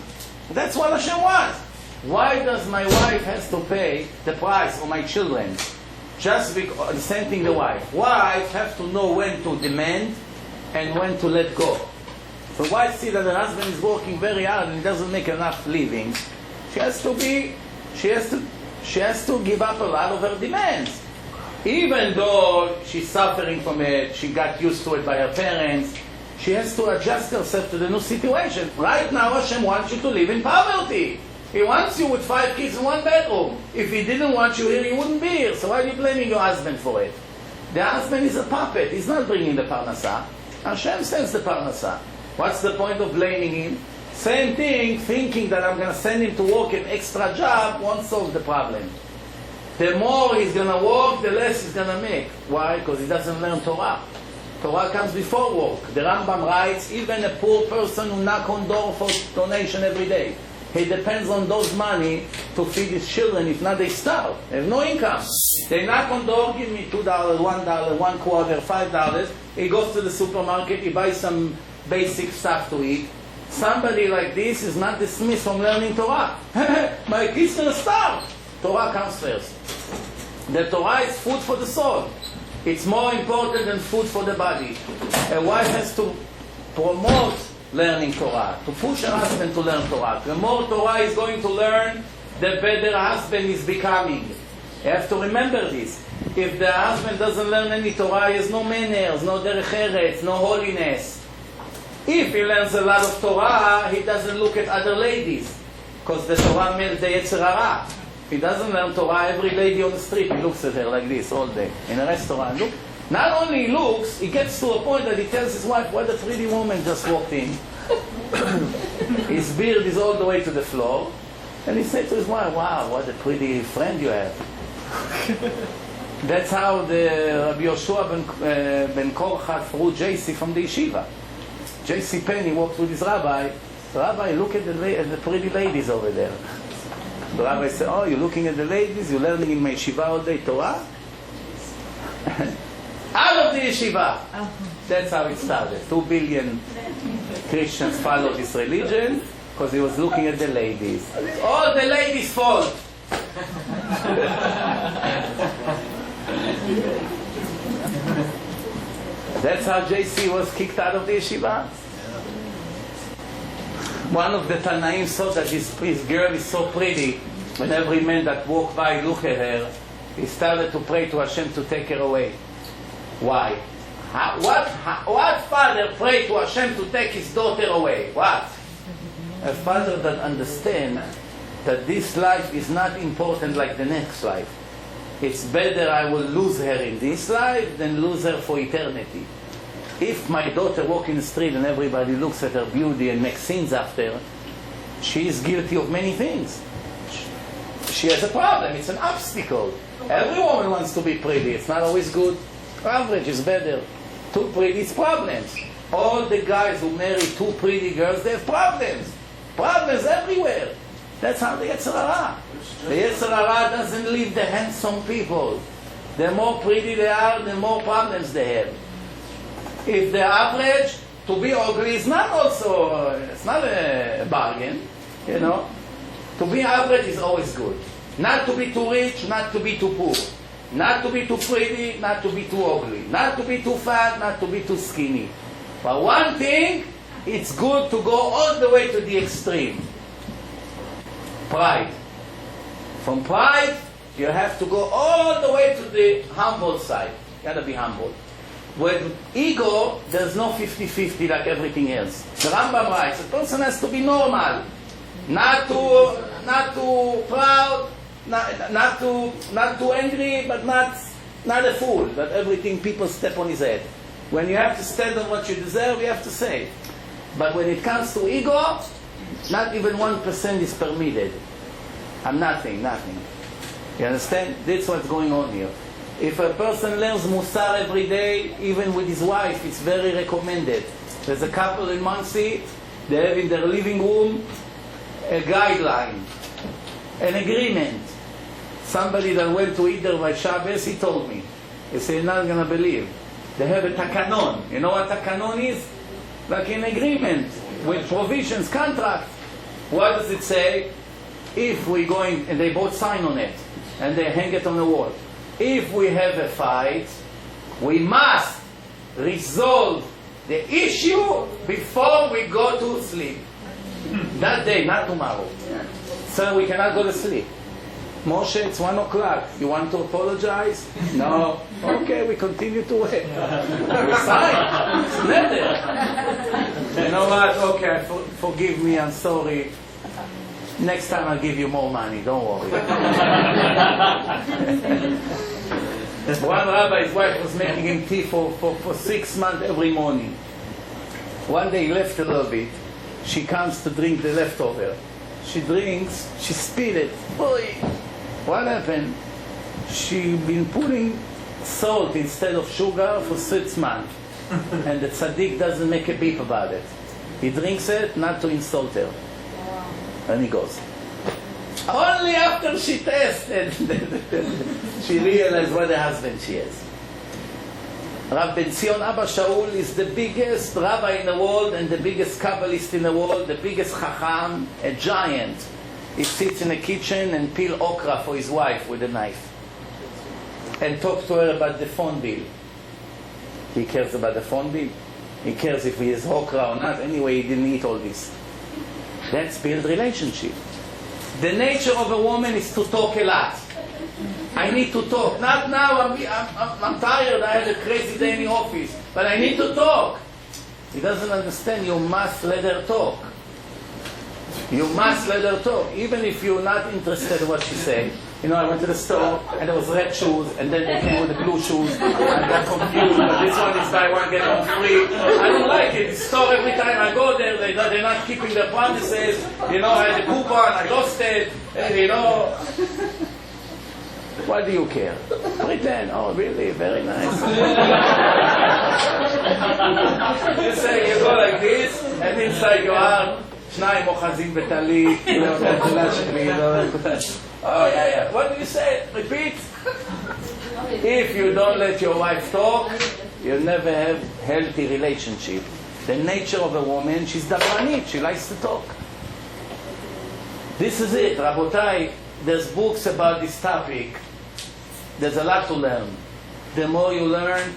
That's what Hashem wants. Why does my wife has to pay the price or my children? Just because, the same thing the wife. Wives have to know when to demand and when to let go. So wife see that the husband is working very hard and he doesn't make enough living. She has to give up a lot of her demands. Even though she's suffering from it, she got used to it by her parents, she has to adjust herself to the new situation. Right now Hashem wants you to live in poverty. He wants you with 5 kids in 1 bedroom. If He didn't want you here, you wouldn't be here. So why are you blaming your husband for it? The husband is a puppet. He's not bringing the parnasah. Hashem sends the parnasah. What's the point of blaming him? Same thing, thinking that I'm going to send him to work an extra job won't solve the problem. The more he's going to work, the less he's going to make. Why? Because he doesn't learn Torah. Torah comes before work. The Rambam writes, even a poor person who knocks on door for donation every day, he depends on those money to feed his children. If not, they starve. They have no income. They knock on door, give me $2, $1, $1 quarter, $5. He goes to the supermarket, he buys some basic stuff to eat. Somebody like this is not dismissed from learning Torah. My kids will starve. Torah comes first. The Torah is food for the soul. It's more important than food for the body. A wife has to promote learning Torah, to push her husband to learn Torah. The more Torah is going to learn, the better husband is becoming. You have to remember this. If the husband doesn't learn any Torah, he has no manners, no derech eretz, no holiness. If he learns a lot of Torah, he doesn't look at other ladies, because the Torah melts the Yetzer Hara. If he doesn't learn Torah, every lady on the street, he looks at her like this all day. In a restaurant, look. Not only he looks, he gets to a point that he tells his wife, what a pretty woman just walked in. His beard is all the way to the floor. And he said to his wife, wow, what a pretty friend you have. That's how the Rabbi Yoshua ben Korcha threw Yossi from the yeshiva. J.C. Penney walked with his rabbi. Rabbi, look at the pretty ladies over there. The rabbi said, oh, you're looking at the ladies? You're learning in my yeshiva all day Torah? Out of the yeshiva! That's how it started. 2 billion Christians followed this religion because he was looking at the ladies. All the ladies' fault! That's how JC was kicked out of the yeshiva. One of the Tanaim saw that his girl is so pretty, when every man that walked by looked at her, he started to pray to Hashem to take her away. Why? What father prayed to Hashem to take his daughter away? What? A father that understands that this life is not important like the next life. It's better I will lose her in this life than lose her for eternity. If my daughter walks in the street and everybody looks at her beauty and makes sins after her, she is guilty of many things. She has a problem. It's an obstacle. Every woman wants to be pretty. It's not always good. Average is better. Too pretty is problems. All the guys who marry 2 pretty girls, they have problems. Problems everywhere. That's how the Yetzer Hara. The Yetzer Hara doesn't leave the handsome people. The more pretty they are, the more problems they have. If they're average, to be ugly is not also, it's not a bargain, you know. To be average is always good. Not to be too rich, not to be too poor. Not to be too pretty, not to be too ugly. Not to be too fat, not to be too skinny. But one thing, it's good to go all the way to the extreme. Pride. From pride, you have to go all the way to the humble side. You gotta be humble. With ego, there's no 50-50 like everything else. The Rambam writes, a person has to be normal. Not too proud, not too angry, but not a fool. That everything people step on his head. When you have to stand on what you deserve, you have to say. But when it comes to ego, not even 1% is permitted. I'm nothing. You understand? That's what's going on here. If a person learns Musar every day, even with his wife, it's very recommended. There's a couple in Muncie, they have in their living room a guideline, an agreement. Somebody that went to eat there by Shabbos, he told me. He said, you're not going to believe. They have a takanon. You know what takanon is? Like an agreement with provisions, contract. What does it say? If we're going, and they both sign on it, and they hang it on the wall. If we have a fight, we must resolve the issue before we go to sleep. That day, not tomorrow. So we cannot go to sleep. Moshe, it's 1 o'clock. You want to apologize? No. Okay, we continue to wait. We sign. It's letter. You know what? Okay, forgive me, I'm sorry. Next time I'll give you more money, don't worry. One rabbi's wife was making him tea for 6 months every morning. One day he left a little bit. She comes to drink the leftover. She drinks, she spilled it. Boy, what happened? She been putting salt instead of sugar for 6 months. And the tzaddik doesn't make a beep about it. He drinks it not to insult her. And he goes. Only after she tasted, she realized what a husband she is. Rav Ben Zion Abba Shaul is the biggest rabbi in the world and the biggest Kabbalist in the world, the biggest chacham, a giant. He sits in the kitchen and peel okra for his wife with a knife. And talk to her about the phone bill. He cares about the phone bill. He cares if he has okra or not. Anyway, he didn't eat all this. That's build relationship. The nature of a woman is to talk a lot. I need to talk. Not now, I'm tired, I had a crazy day in the office. But I need to talk. He doesn't understand, you must let her talk. You must let her talk. Even if you're not interested in what she said. You know, I went to the store, and there was red shoes, and then they came with the blue shoes. I got confused, but this one is buy one, get one free. I don't like it. The store, every time I go there, they're not keeping their promises. You know, I had a coupon, I lost it. You know. Why do you care? Pretend. Oh, really? Very nice. You say, you go like this, and inside you are, שניים אוחזים בטלית, והתלה שלי, oh yeah. What do you say? Repeat. If you don't let your wife talk, you'll never have healthy relationship. The nature of a woman, she's dabranit, she likes to talk. This is it, Rabotai. There's books about this topic. There's a lot to learn. The more you learn,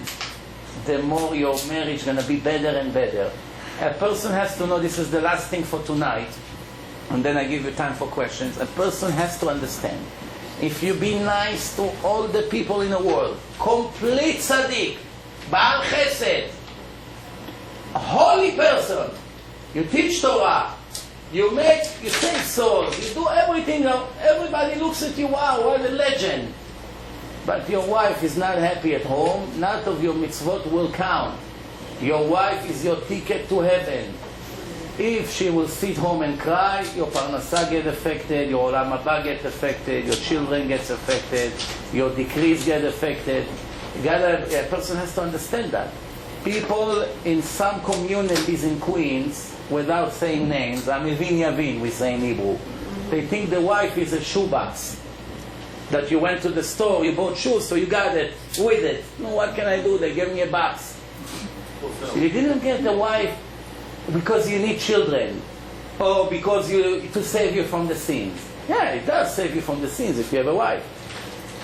the more your marriage is going to be better and better. A person has to know, this is the last thing for tonight, and then I give you time for questions. A person has to understand, if you be nice to all the people in the world, complete tzaddik, Baal Chesed, a holy person, you teach Torah, you save souls, you do everything, everybody looks at you, wow, what a legend. But your wife is not happy at home, none of your mitzvot will count. Your wife is your ticket to heaven. If she will sit home and cry, your parnasa get affected, your olam haba get affected, your children get affected, your decrees get affected. A person has to understand that. People in some communities in Queens, without saying names, Amivin Yavin, we say in Hebrew, they think the wife is a shoebox. That you went to the store, you bought shoes, so you got it with it. No, what can I do? They gave me a box. You didn't get the wife because you need children, or because to save you from the sins. Yeah, it does save you from the sins if you have a wife.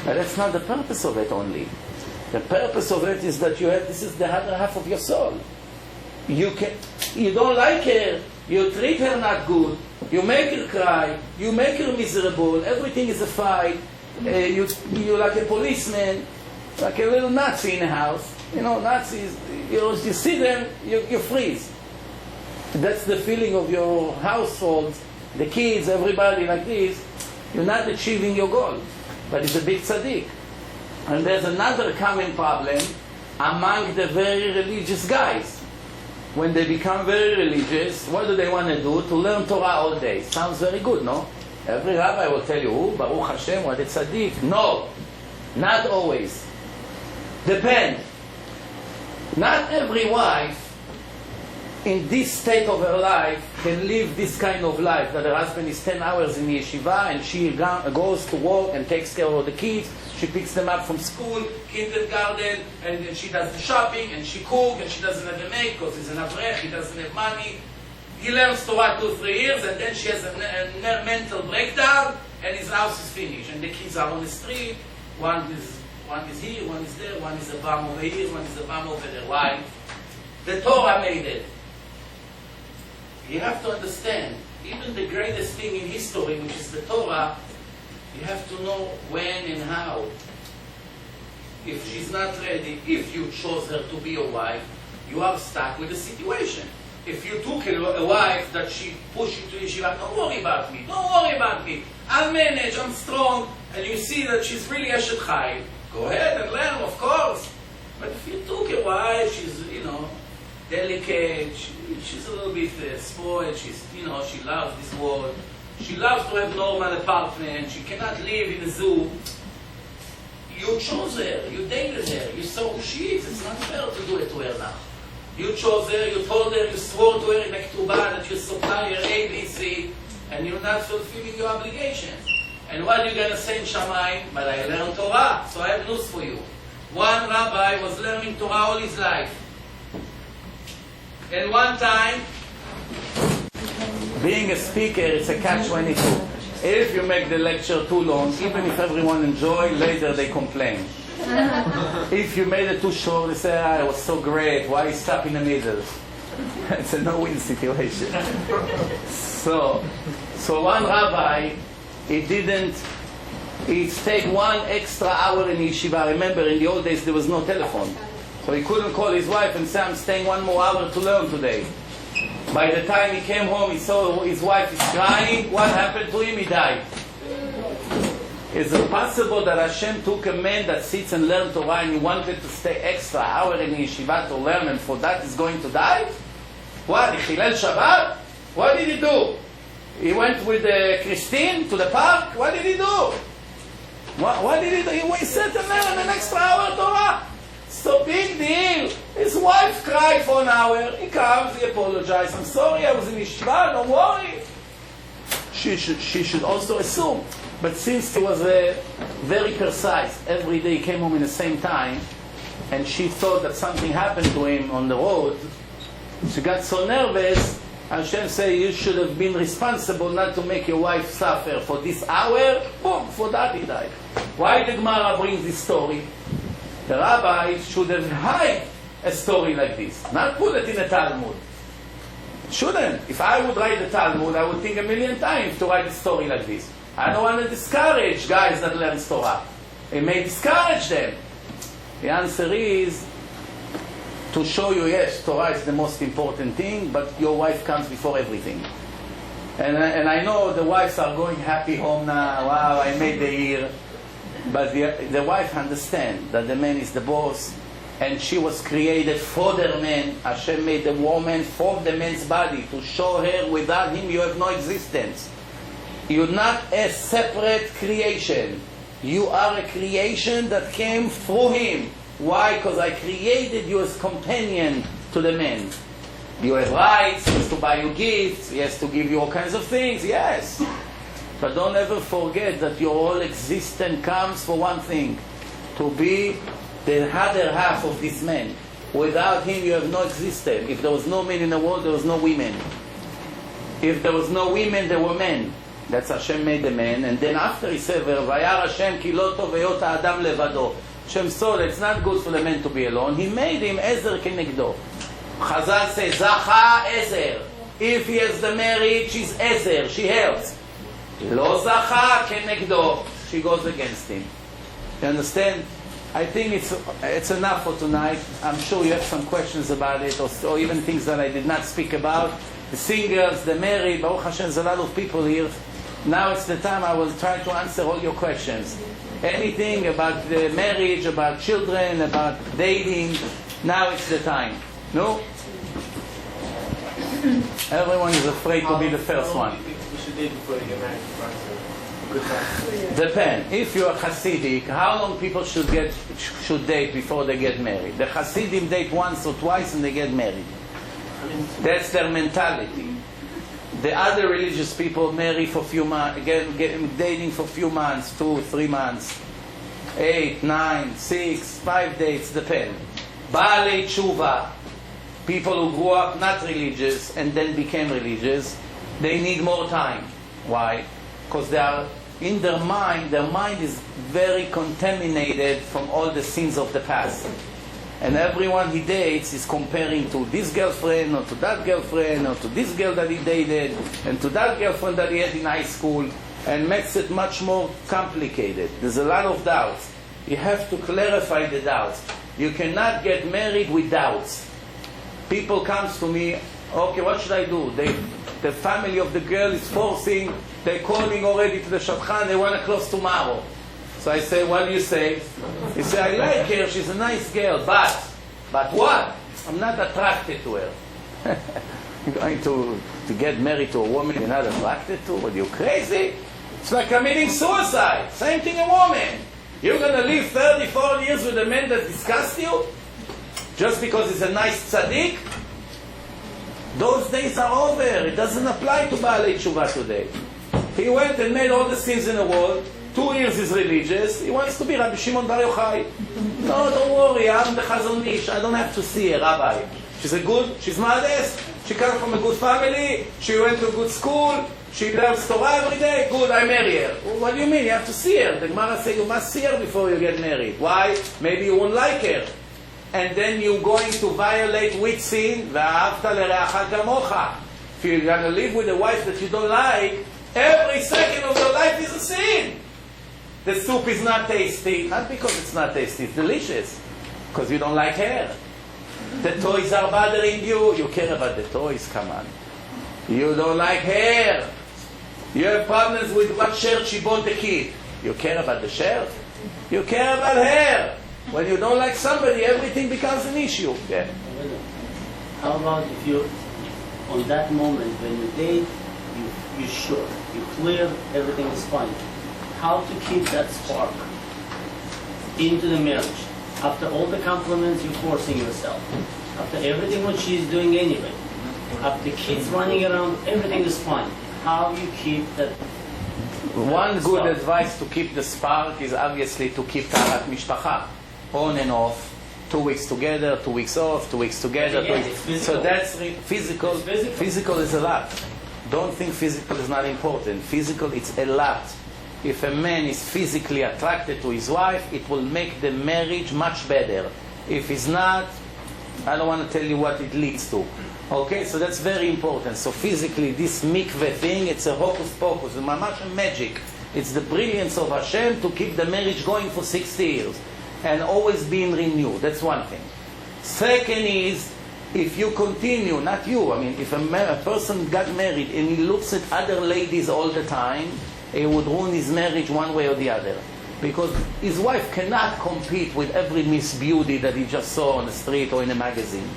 But that's not the purpose of it only. The purpose of it is that this is the other half of your soul. You don't like her, you treat her not good, you make her cry, you make her miserable, everything is a fight, you're like a policeman, like a little Nazi in a house. You know, Nazis, you see them, you freeze. That's the feeling of your household, the kids, everybody like this. You're not achieving your goal, but it's a big tzaddik. And there's another common problem among the very religious guys. When they become very religious, what do they want to do? To learn Torah all day. Sounds very good, no? Every rabbi will tell you, Baruch Hashem, what a tzaddik. No, not always. Depend. Not every wife in this state of her life can live this kind of life, that her husband is 10 hours in the yeshiva and she goes to work and takes care of the kids. She picks them up from school, kindergarten, and then she does the shopping, and she cooks, and she doesn't have a maid because he's an avrech, he doesn't have money. He learns Torah 2-3 years, and then she has a mental breakdown, and his house is finished. And the kids are on the street, one is here, one is there, one is a bum over here, one is a bum over there. Why? The Torah made it. You have to understand, even the greatest thing in history, which is the Torah, you have to know when and how. If she's not ready, if you chose her to be your wife, you are stuck with the situation. If you took a wife that she pushed you to yeshiva, don't worry about me, I'll manage, I'm strong, and you see that she's really Eshet Chai, go ahead and learn, of course. But if you took a wife, she's, delicate, she's a little bit spoiled, she's, she loves this world, she loves to have normal apartment, she cannot live in a zoo. You chose her, you dated her, you saw who she is, it's not fair to do it to her now. You chose her, you told her, you swore to her in Mektubah that you supply her A, B, C, and you're not fulfilling your obligations. And what are you going to say in Shamayim? But I learned Torah, so I have news for you. One rabbi was learning Torah all his life. And one time, being a speaker, it's a catch-22. If you make the lecture too long, even if everyone enjoys, later they complain. If you made it too short, they say, it was so great, why you stop in the middle? It's a no-win situation. So one rabbi, he stayed 1 extra hour in yeshiva. Remember, in the old days, there was no telephone. So he couldn't call his wife and say, I'm staying 1 more hour to learn today. By the time he came home, he saw his wife is crying. What happened to him? He died. Is it possible that Hashem took a man that sits and learns Torah and he wanted to stay extra hour in yeshiva to learn, and for that he's going to die? What? He chilel Shabbat? What did he do? He went with Christine to the park? What did he do? What did he do? He sat and learned an extra hour Torah. So big deal. His wife cried for an hour. He comes, he apologizes. I'm sorry, I was in yeshiva, don't worry. She should also assume. But since he was very precise, every day he came home in the same time, and she thought that something happened to him on the road, she got so nervous, Hashem said, you should have been responsible not to make your wife suffer for this hour. Boom, for that he died. Why the Gemara brings this story? The rabbi should have hide a story like this, not put it in a Talmud. Shouldn't. If I would write the Talmud, I would think a million times to write a story like this. I don't want to discourage guys that learn Torah. It may discourage them. The answer is to show you, yes, Torah is the most important thing, but your wife comes before everything. And I know the wives are going happy home now. Wow, I made the year. But the wife understands that the man is the boss, and she was created for the man. Hashem made the woman from the man's body to show her without him you have no existence. You're not a separate creation. You are a creation that came through him. Why? Because I created you as companion to the man. You have rights, he has to buy you gifts, he has to give you all kinds of things, yes. But don't ever forget that your whole existence comes for one thing, to be the other half of this man. Without him you have no existence. If there was no men in the world, there was no women. If there was no women, there were men. That's Hashem made the man. And then after he said, Vayar Hashem ki lo tov heyot ha'adam levado. Hashem saw that it's not good for the man to be alone. He made him ezer kenegdo. Chazal says, Zacha Ezer. If he has the merit, she's Ezer, she helps. Lo Zacha Kenegdo. She goes against him. You understand? I think it's enough for tonight. I'm sure you have some questions about it, or even things that I did not speak about. The singles, the married, Baruch Hashem, there's a lot of people here. Now it's the time I will try to answer all your questions. Anything about the marriage, about children, about dating, now it's the time. No? Everyone is afraid to be the first one. We should date before you get married. Good time. Depend. If you're Hasidic, how long people should date before they get married? The Hasidim date once or twice and they get married. That's their mentality. The other religious people marry for few months, dating for few months, 2, 3 months, 8, 9, 6, 5 dates, depend. Baalei tshuva, people who grew up not religious and then became religious, they need more time. Why? Because they are in their mind is very contaminated from all the sins of the past. And everyone he dates is comparing to this girlfriend or to that girlfriend or to this girl that he dated and to that girlfriend that he had in high school, and makes it much more complicated. There's a lot of doubts. You have to clarify the doubts. You cannot get married with doubts. People come to me, okay, what should I do? The family of the girl is forcing, they're calling already to the shadchan, they want to close tomorrow. So I say, what do you say? He say, I like her, she's a nice girl, but what? I'm not attracted to her. You're going to get married to a woman you're not attracted to? Are you crazy? It's like committing suicide. Same thing a woman. You're going to live 30, 40 years with a man that disgusts you? Just because he's a nice tzaddik? Those days are over. It doesn't apply to Baalei Tshuva today. He went and made all the sins in the world. 2 years he's religious. He wants to be Rabbi Shimon Bar Yochai. No, don't worry. I'm the Chazon Ish. I don't have to see her, Rabbi. She's modest. She comes from a good family. She went to a good school. She learns Torah every day. Good, I marry her. Well, what do you mean? You have to see her. The Gemara says you must see her before you get married. Why? Maybe you won't like her. And then you're going to violate with sin. V'ahavta l'reacha kamocha. If you're going to live with a wife that you don't like, every second of your life is a sin. The soup is not tasty. Not because it's not tasty, it's delicious. Because you don't like her. The toys are bothering you. You care about the toys, come on. You don't like hair. You have problems with what shirt she bought the kid. You care about the shirt? You care about hair. When you don't like somebody, everything becomes an issue. Yeah. How about if you, on that moment when you date, you're sure, you're clear, everything is fine. How to keep that spark into the marriage? After all the compliments, you're forcing yourself. After everything what she's doing anyway. After kids running around, everything is fine. How you keep that? One good advice to keep the spark is obviously to keep taharat mishpacha. On and off. 2 weeks together, 2 weeks off, 2 weeks together. So that's physical. Physical is a lot. Don't think physical is not important. Physical, it's a lot. If a man is physically attracted to his wife, it will make the marriage much better. If he's not, I don't want to tell you what it leads to. Okay, so that's very important. So physically, this mikveh thing, it's a hocus pocus, it's mamash magic. It's the brilliance of Hashem to keep the marriage going for 60 years and always being renewed. That's one thing. Second is, if you continue, not you, I mean, if a person got married and he looks at other ladies all the time, it would ruin his marriage one way or the other. Because his wife cannot compete with every Miss Beauty that he just saw on the street or in a magazine.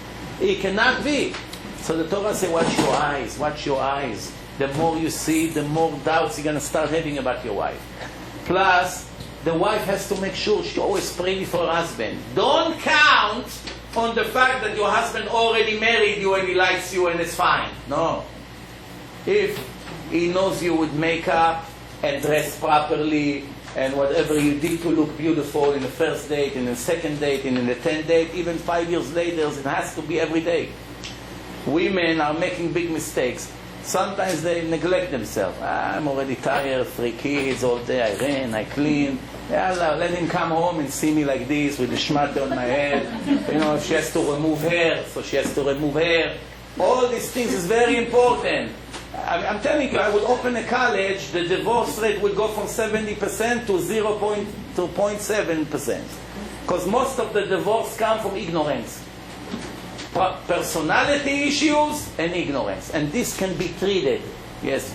It cannot be. So the Torah says, watch your eyes, watch your eyes. The more you see, the more doubts you're going to start having about your wife. Plus, the wife has to make sure she always prays for her husband. Don't count on the fact that your husband already married you and he likes you and it's fine. No. If he knows you with makeup and dress properly and whatever you did to look beautiful in the first date, in the second date, and in the 10th date, even 5 years later, it has to be every day. Women are making big mistakes. Sometimes they neglect themselves. I'm already tired, 3 kids all day, I ran, I clean. Yalla, let him come home and see me like this with the shmata on my head. You know, if she has to remove hair, so she has to remove hair. All these things is very important. I'm telling you, I would open a college, the divorce rate would go from 70% to 0.7%. Because most of the divorce come from ignorance. Personality issues and ignorance. And this can be treated. Yes?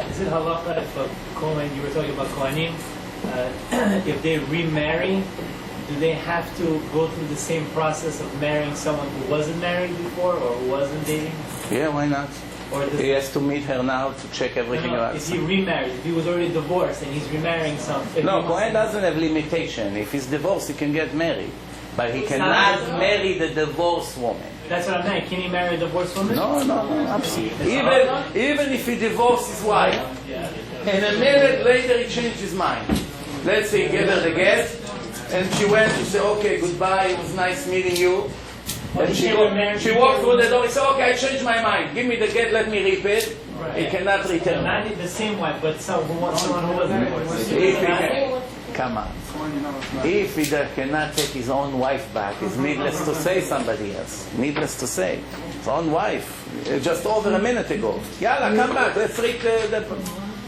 Is it halacha if a Kohen, you were talking about Kohanim, if they remarry, do they have to go through the same process of marrying someone who wasn't married before or who wasn't dating? Yeah, why not? Or does He has to meet her now to check everything out. if he remarried, if he was already divorced and he's remarrying someone. No, Kohen doesn't have limitation. If he's divorced, he can get married. But he cannot marry the divorced woman. That's what I'm saying. Can he marry a divorced woman? No, absolutely. Even if he divorced his wife, and a minute later he changed his mind. Let's say he gave her the get, and she went to say, okay, goodbye, it was nice meeting you. And she walked through the door, he said, okay, I changed my mind. Give me the get, let me repeat. He cannot return. Not the same wife, but someone who wasn't divorced. If he can, come on. If he cannot take his own wife back, it's needless to say somebody else. Needless to say. His own wife, just over a minute ago. Yalla, come back, let's read the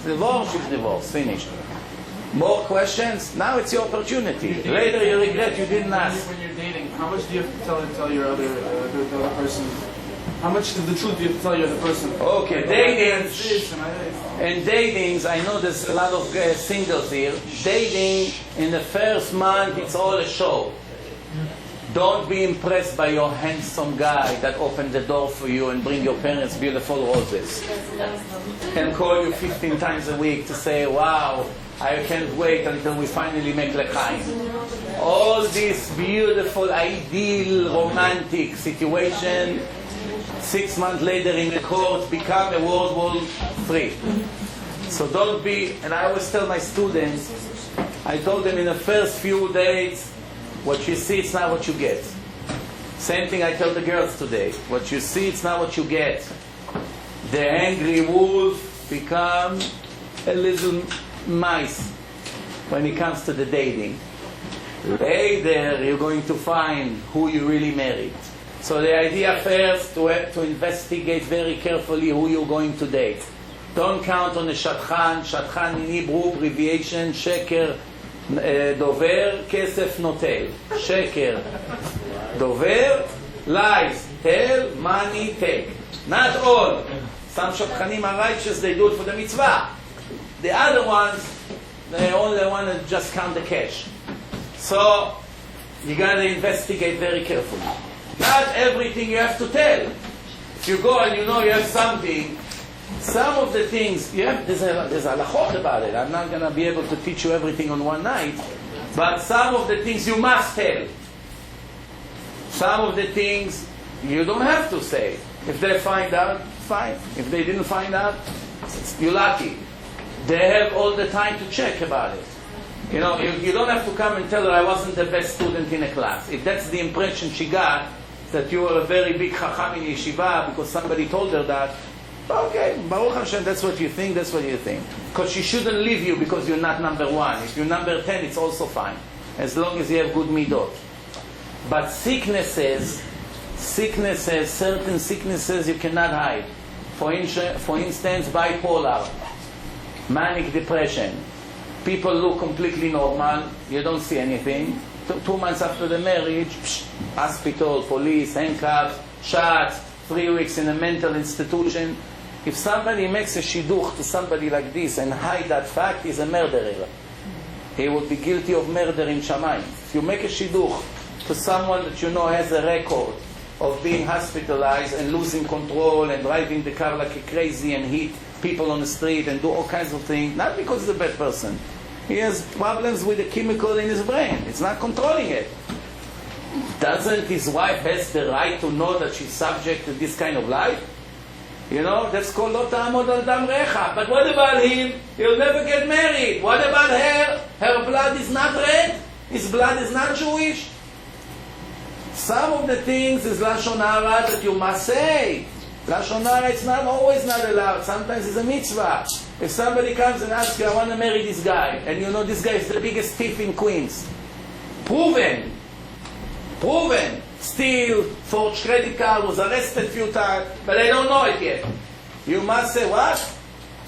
divorce is divorce, finished. More questions? Now it's your opportunity. Later you regret you didn't ask. When you're dating, how much do you have to tell your other person? How much of the truth do you have to tell your other person? Okay, datings. And datings, I know there's a lot of singles here. Dating, in the first month, it's all a show. Don't be impressed by your handsome guy that opened the door for you and bring your parents beautiful roses. And call you 15 times a week to say, wow, I can't wait until we finally make l'chaim. All this beautiful, ideal, romantic situation, 6 months later in the court, become a World War III. So don't be, and I always tell my students, I told them in the first few days, what you see, it's not what you get. Same thing I tell the girls today. What you see, it's not what you get. The angry wolf become a little mice when it comes to the dating. Later, you're going to find who you really married. So the idea first to investigate very carefully who you're going to date. Don't count on the shadchan. Shadchan in Hebrew, abbreviation, sheker, dover, kesef notel. Sheker, dover, lies, tell, money, take. Not all. Some shadchanim are righteous, they do it for the mitzvah. The other ones, they only want to just count the cash. So, you got to investigate very carefully. Not everything you have to tell. If you go and you know you have something, some of the things, there's a halachot about it. I'm not going to be able to teach you everything on one night, but some of the things you must tell. Some of the things you don't have to say. If they find out, fine. If they didn't find out, you're lucky. They have all the time to check about it. You know, you don't have to come and tell her I wasn't the best student in a class. If that's the impression she got, that you were a very big chacham in yeshiva because somebody told her that, okay, Baruch Hashem, that's what you think, that's what you think. Because she shouldn't leave you because you're not number 1. If you're number 10, it's also fine, as long as you have good midot. But sicknesses, certain sicknesses you cannot hide. For instance, bipolar, manic depression. People look completely normal, you don't see anything. 2 months after the marriage, hospital, police, handcuffs, shots, 3 weeks in a mental institution. If somebody makes a shidduch to somebody like this and hide that fact, he's a murderer. He will be guilty of murder in Shamayim. If you make a shidduch to someone that you know has a record of being hospitalized and losing control and driving the car like a crazy and hit people on the street and do all kinds of things, not because he's a bad person. He has problems with the chemical in his brain. It's not controlling it. Doesn't his wife has the right to know that she's subject to this kind of life? You know, that's called lo ta'amod al dam recha. But what about him? He'll never get married. What about her? Her blood is not red. His blood is not Jewish. Some of the things is lashon hara that you must say. Lashon hara, it's not always not allowed. Sometimes it's a mitzvah. If somebody comes and asks you, I want to marry this guy, and you know this guy is the biggest thief in Queens, proven, steal, forged credit card, was arrested a few times, but I don't know it yet. You must say, what?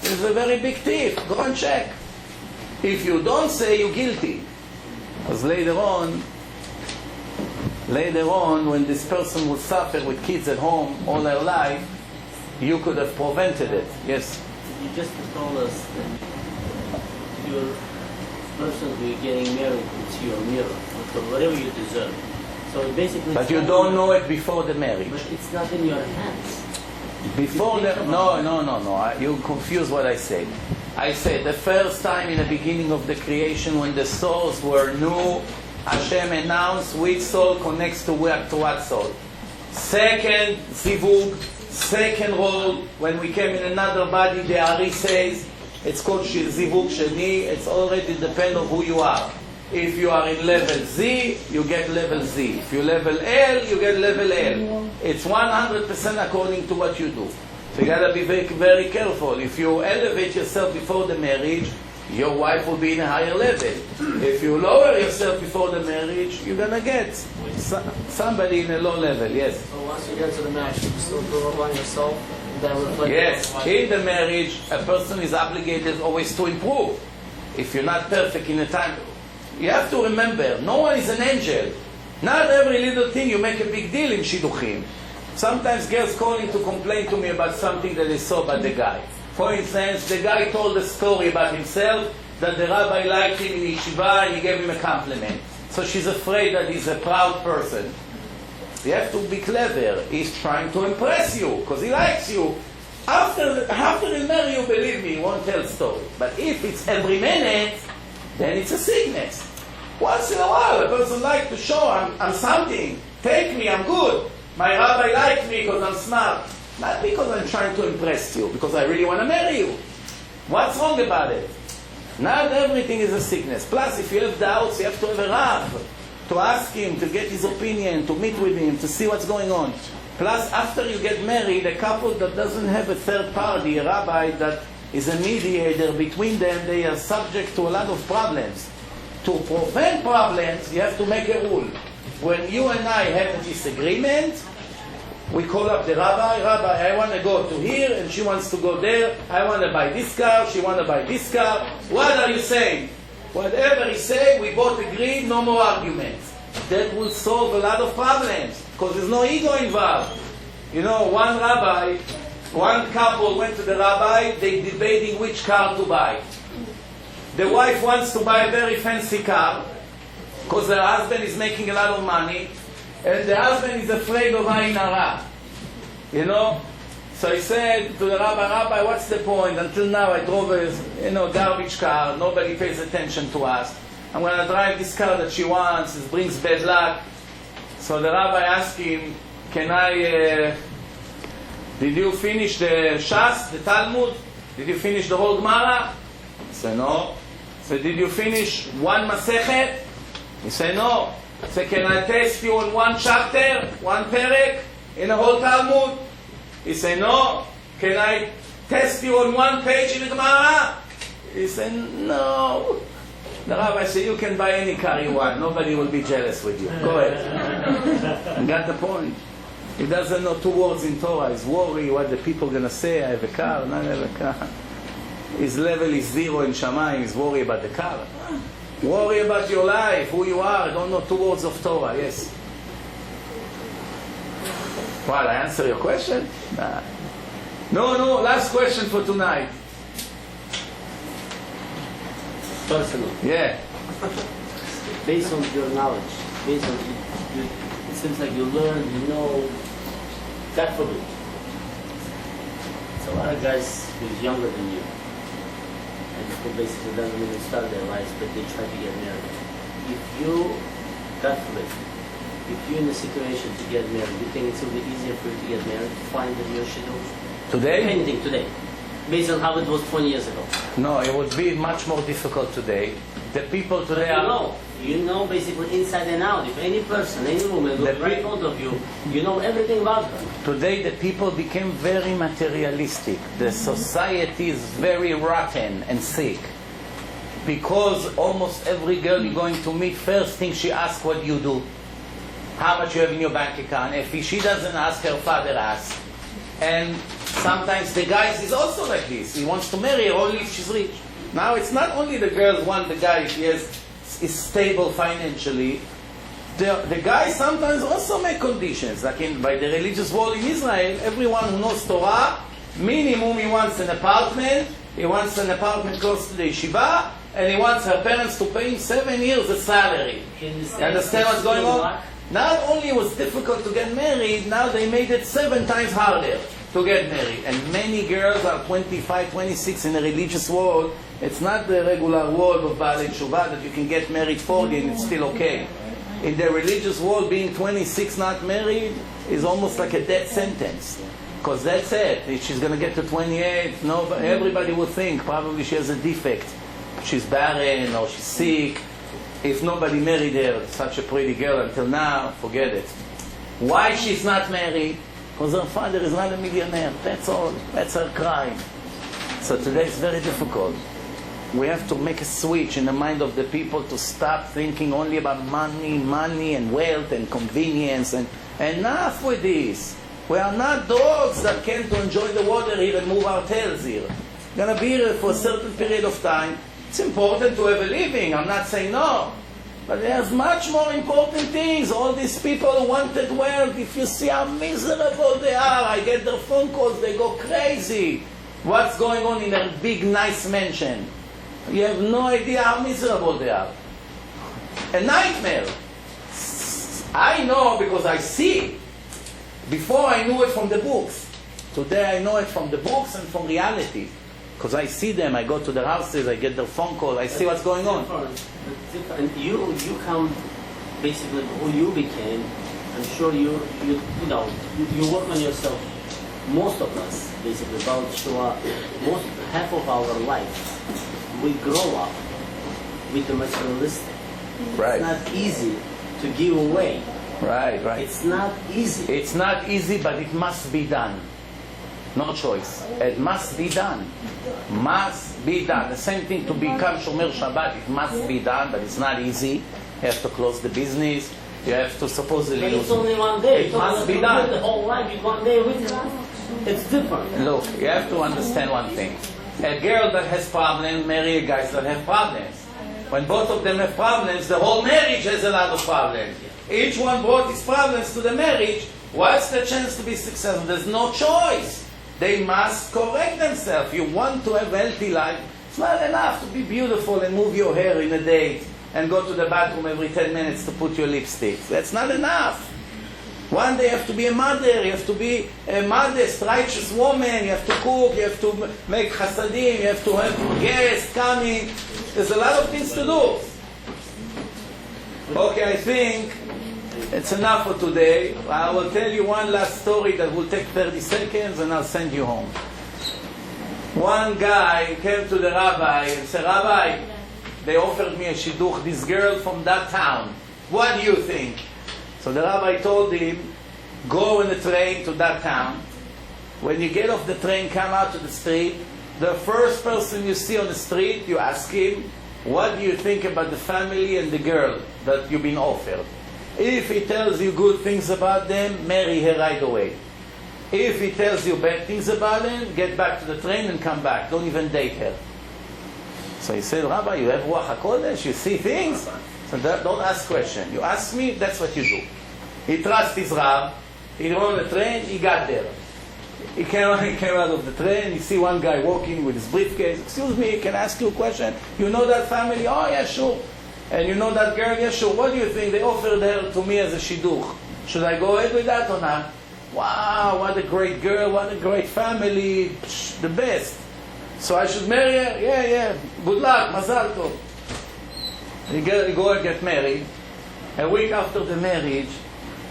He's a very big thief. Go and check. If you don't say, you're guilty. Because later on, when this person will suffer with kids at home all their life, you could have prevented it. Yes? You just told us that your person who you're getting married, it's your mirror, whatever you deserve. So basically, But you don't know it before the marriage. But it's not in your hands. Before the... No. You confuse what I said. I said the first time in the beginning of the creation when the souls were new, Hashem announced which soul connects to what soul. Second zivug, second role, when we came in another body, the Ari says, it's called zivug sheni, it's already depend on who you are. If you are in level Z, you get level Z. If you level L, you get level L. It's 100% according to what you do. So you gotta be very, very careful. If you elevate yourself before the marriage, your wife will be in a higher level. If you lower yourself before the marriage, you're gonna get somebody in a low level. Yes. So once you get to the marriage, you still grow up on yourself. That reflects. Yes. In the marriage, a person is obligated always to improve. If you're not perfect in the time, you have to remember, no one is an angel. Not every little thing you make a big deal in shidduchim. Sometimes girls calling to complain to me about something that they saw about the guy. For instance, the guy told a story about himself that the rabbi liked him in yeshiva and he gave him a compliment. So she's afraid that he's a proud person. You have to be clever. He's trying to impress you because he likes you. After he'll marry you, believe me, he won't tell story. But if it's every minute, then it's a sickness. Once in a while, a person likes to show I'm something. Take me, I'm good. My rabbi likes me because I'm smart. Not because I'm trying to impress you, because I really want to marry you. What's wrong about it? Not everything is a sickness. Plus, if you have doubts, you have to have a Rav to ask him, to get his opinion, to meet with him, to see what's going on. Plus, after you get married, a couple that doesn't have a third party, a rabbi that is a mediator between them, they are subject to a lot of problems. To prevent problems, you have to make a rule. When you and I have a disagreement, we call up the rabbi. Rabbi, I want to go to here and she wants to go there. I want to buy this car, she wants to buy this car. What are you saying? Whatever he say, we both agree, no more arguments. That will solve a lot of problems because there's no ego involved. You know, one couple went to the rabbi, they debating which car to buy. The wife wants to buy a very fancy car because her husband is making a lot of money, and the husband is afraid of ayin hara. You know? So he said to the rabbi, what's the point? Until now I drove a garbage car, nobody pays attention to us. I'm going to drive this car that she wants, it brings bad luck. So the rabbi asked him, did you finish the Shas, the Talmud? Did you finish the whole Gemara? He said, no. So did you finish one Masechet? He said, no. So can I test you on one chapter, one perek, in the whole Talmud? He said, no. Can I test you on one page in the Gemara? He said, no. The rabbi said, you can buy any car you want. Nobody will be jealous with you. Go ahead. You got the point. He doesn't know two words in Torah. He's worried what the people are going to say. I have a car, not have a car. His level is 0 in Shamayim. He's worried about the car. Worry about your life, who you are. Don't know two words of Torah. Yes. Well, I answer your question? Nah. No. Last question for tonight. Personal. Yeah. Based on your knowledge, based on it seems like you learn, you know, God forbid. It's a lot of guys who's younger than you, and who basically doesn't even start their lives, but they try to get married. If you, God forbid, if you're in a situation to get married, you think it's going to be easier for you to get married, to find the real shidduch? Today? Anything today, based on how it was 20 years ago. No, it would be much more difficult today The people today You know basically inside and out. If any person, any woman goes right in front of you, you know everything about her. Today the people became very materialistic. The society is very rotten and sick. Because almost every girl you're going to meet, first thing she asks, what do you do? How much you have in your bank account? If she doesn't ask, her father asks. And sometimes the guy is also like this. He wants to marry her only if she's rich. Now it's not only the girls want the guy if he is stable financially. The guys sometimes also make conditions. Like by the religious world in Israel, everyone who knows Torah, minimum he wants an apartment. He wants an apartment close to the yeshiva, and he wants her parents to pay him 7 years a salary. You understand what's going on? Not only was it difficult to get married, now they made it 7 times harder to get married. And many girls are 25, 26 in the religious world. It's not the regular world of Baal Tshuva that you can get married 40 and it's still okay. In the religious world, being 26 not married is almost like a death sentence. Because that's it. If she's going to get to 28, everybody will think probably she has a defect. She's barren or she's sick. If nobody married her, such a pretty girl until now, forget it. Why she's not married? Because her father is not a millionaire. That's all. That's her crime. So today it's very difficult. We have to make a switch in the mind of the people to stop thinking only about money and wealth and convenience and enough with this. We are not dogs that came to enjoy the water here and move our tails here. We're going to be here for a certain period of time. It's important to have a living. I'm not saying no. But there's much more important things. All these people who wanted wealth, if you see how miserable they are, I get their phone calls, they go crazy. What's going on in their big, nice mansion? You have no idea how miserable they are. A nightmare. I know because I see it. Before I knew it from the books. Today I know it from the books and from reality. Because I see them, I go to their houses, I get their phone call, I see what's going on. And you come basically who you became. I'm sure you work on yourself. Most of us, basically, about half of our life, we grow up with the materialistic. Right. It's not easy to give away. Right. It's not easy. It's not easy, but it must be done. No choice. It must be done. Must be done. The same thing to become Shomer Shabbat. It must be done, but it's not easy. You have to close the business. You have to supposedly... But it's only one day. It must be done. The whole life is one day with it. It's different. Look, you have to understand one thing. A girl that has problems marry a guy that have problems. When both of them have problems, the whole marriage has a lot of problems. Each one brought his problems to the marriage. What's the chance to be successful? There's no choice. They must correct themselves. You want to have a healthy life. It's not enough to be beautiful and move your hair in a date and go to the bathroom every 10 minutes to put your lipstick. That's not enough. One day you have to be a mother, you have to be a modest, righteous woman, you have to cook, you have to make chasadim, you have to have guests coming. There's a lot of things to do. Okay, I think it's enough for today. I will tell you one last story that will take 30 seconds and I'll send you home. One guy came to the rabbi and said, Rabbi, they offered me a shidduch, this girl from that town. What do you think? So the rabbi told him, go on the train to that town. When you get off the train, come out to the street. The first person you see on the street, you ask him, what do you think about the family and the girl that you've been offered? If he tells you good things about them, marry her right away. If he tells you bad things about them, get back to the train and come back. Don't even date her. So he said, Rabbi, you have Ruach HaKodesh, you see things? So don't ask questions. You ask me, that's what you do. He trusts his Rab. He rode the train, he got there. He came out of the train, he see one guy walking with his briefcase. Excuse me, can I ask you a question? You know that family? Oh, yeah, sure. And you know that girl? Yeah, sure. What do you think? They offered her to me as a shidduch. Should I go ahead with that or not? Wow, what a great girl, what a great family. Psh, the best. So I should marry her? Yeah. Good luck, mazal tov. He go and get married. A week after the marriage,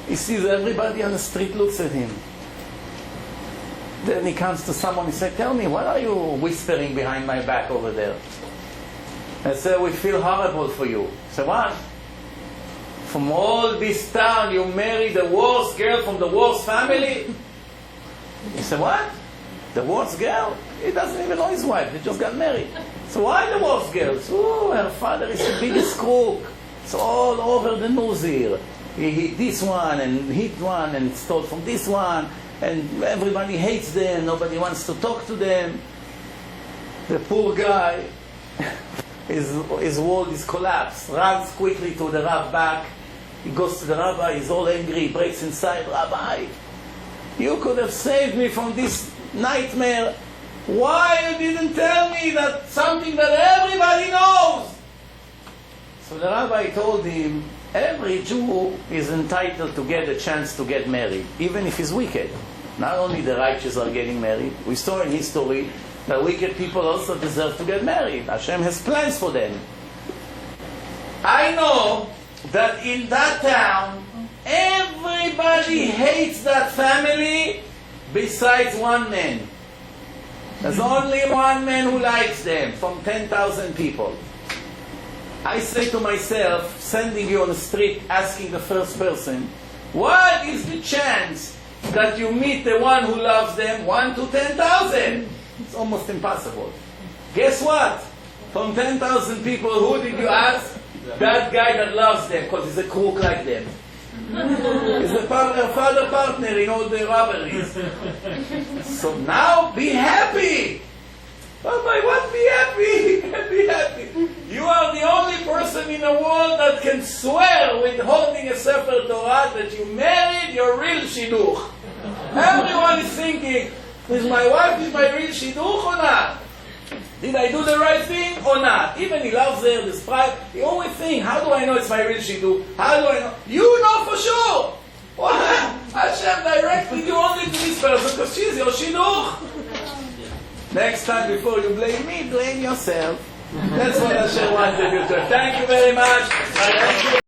he sees everybody on the street looks at him. Then he comes to someone, he says, tell me, what are you whispering behind my back over there? and said, we feel horrible for you. I said, what? From all this town, you married the worst girl from the worst family? He said, what? The worst girl? He doesn't even know his wife. They just got married. So why the worst girl? So, her father is the biggest crook. It's all over the news here. He hit this one and hit one and stole from this one. And everybody hates them. Nobody wants to talk to them. The poor guy, his world is collapsed. Runs quickly to the Rav back. He goes to the Rabbi. He's all angry. He breaks inside. Rabbi, you could have saved me from this nightmare. Why you didn't tell me that something that everybody knows? So the Rabbi told him, every Jew is entitled to get a chance to get married, even if he's wicked. Not only the righteous are getting married. We saw in history that wicked people also deserve to get married. Hashem has plans for them. I know that in that town, everybody hates that family besides one man. There's only one man who likes them from 10,000 people. I say to myself, sending you on the street, asking the first person, what is the chance that you meet the one who loves them? 1 to 10,000. It's almost impossible. Guess what? From 10,000 people, who did you ask? That guy that loves them, because he's a crook like them. He's a father partner in all the robberies. So now be happy. Rabbi, what be happy? Be happy. You are the only person in the world that can swear with holding a Sefer Torah that you married your real shidduch. Everyone is thinking, is my wife is my real shidduch or not? Did I do the right thing or not? Even he loves her, this pride. He always thinks, how do I know it's my real shidduch? How do I know? You know for sure. What? Hashem directed you only to this person because she's your shidduch. Next time, before you blame me, blame yourself. That's what Hashem wanted you to. Thank you very much.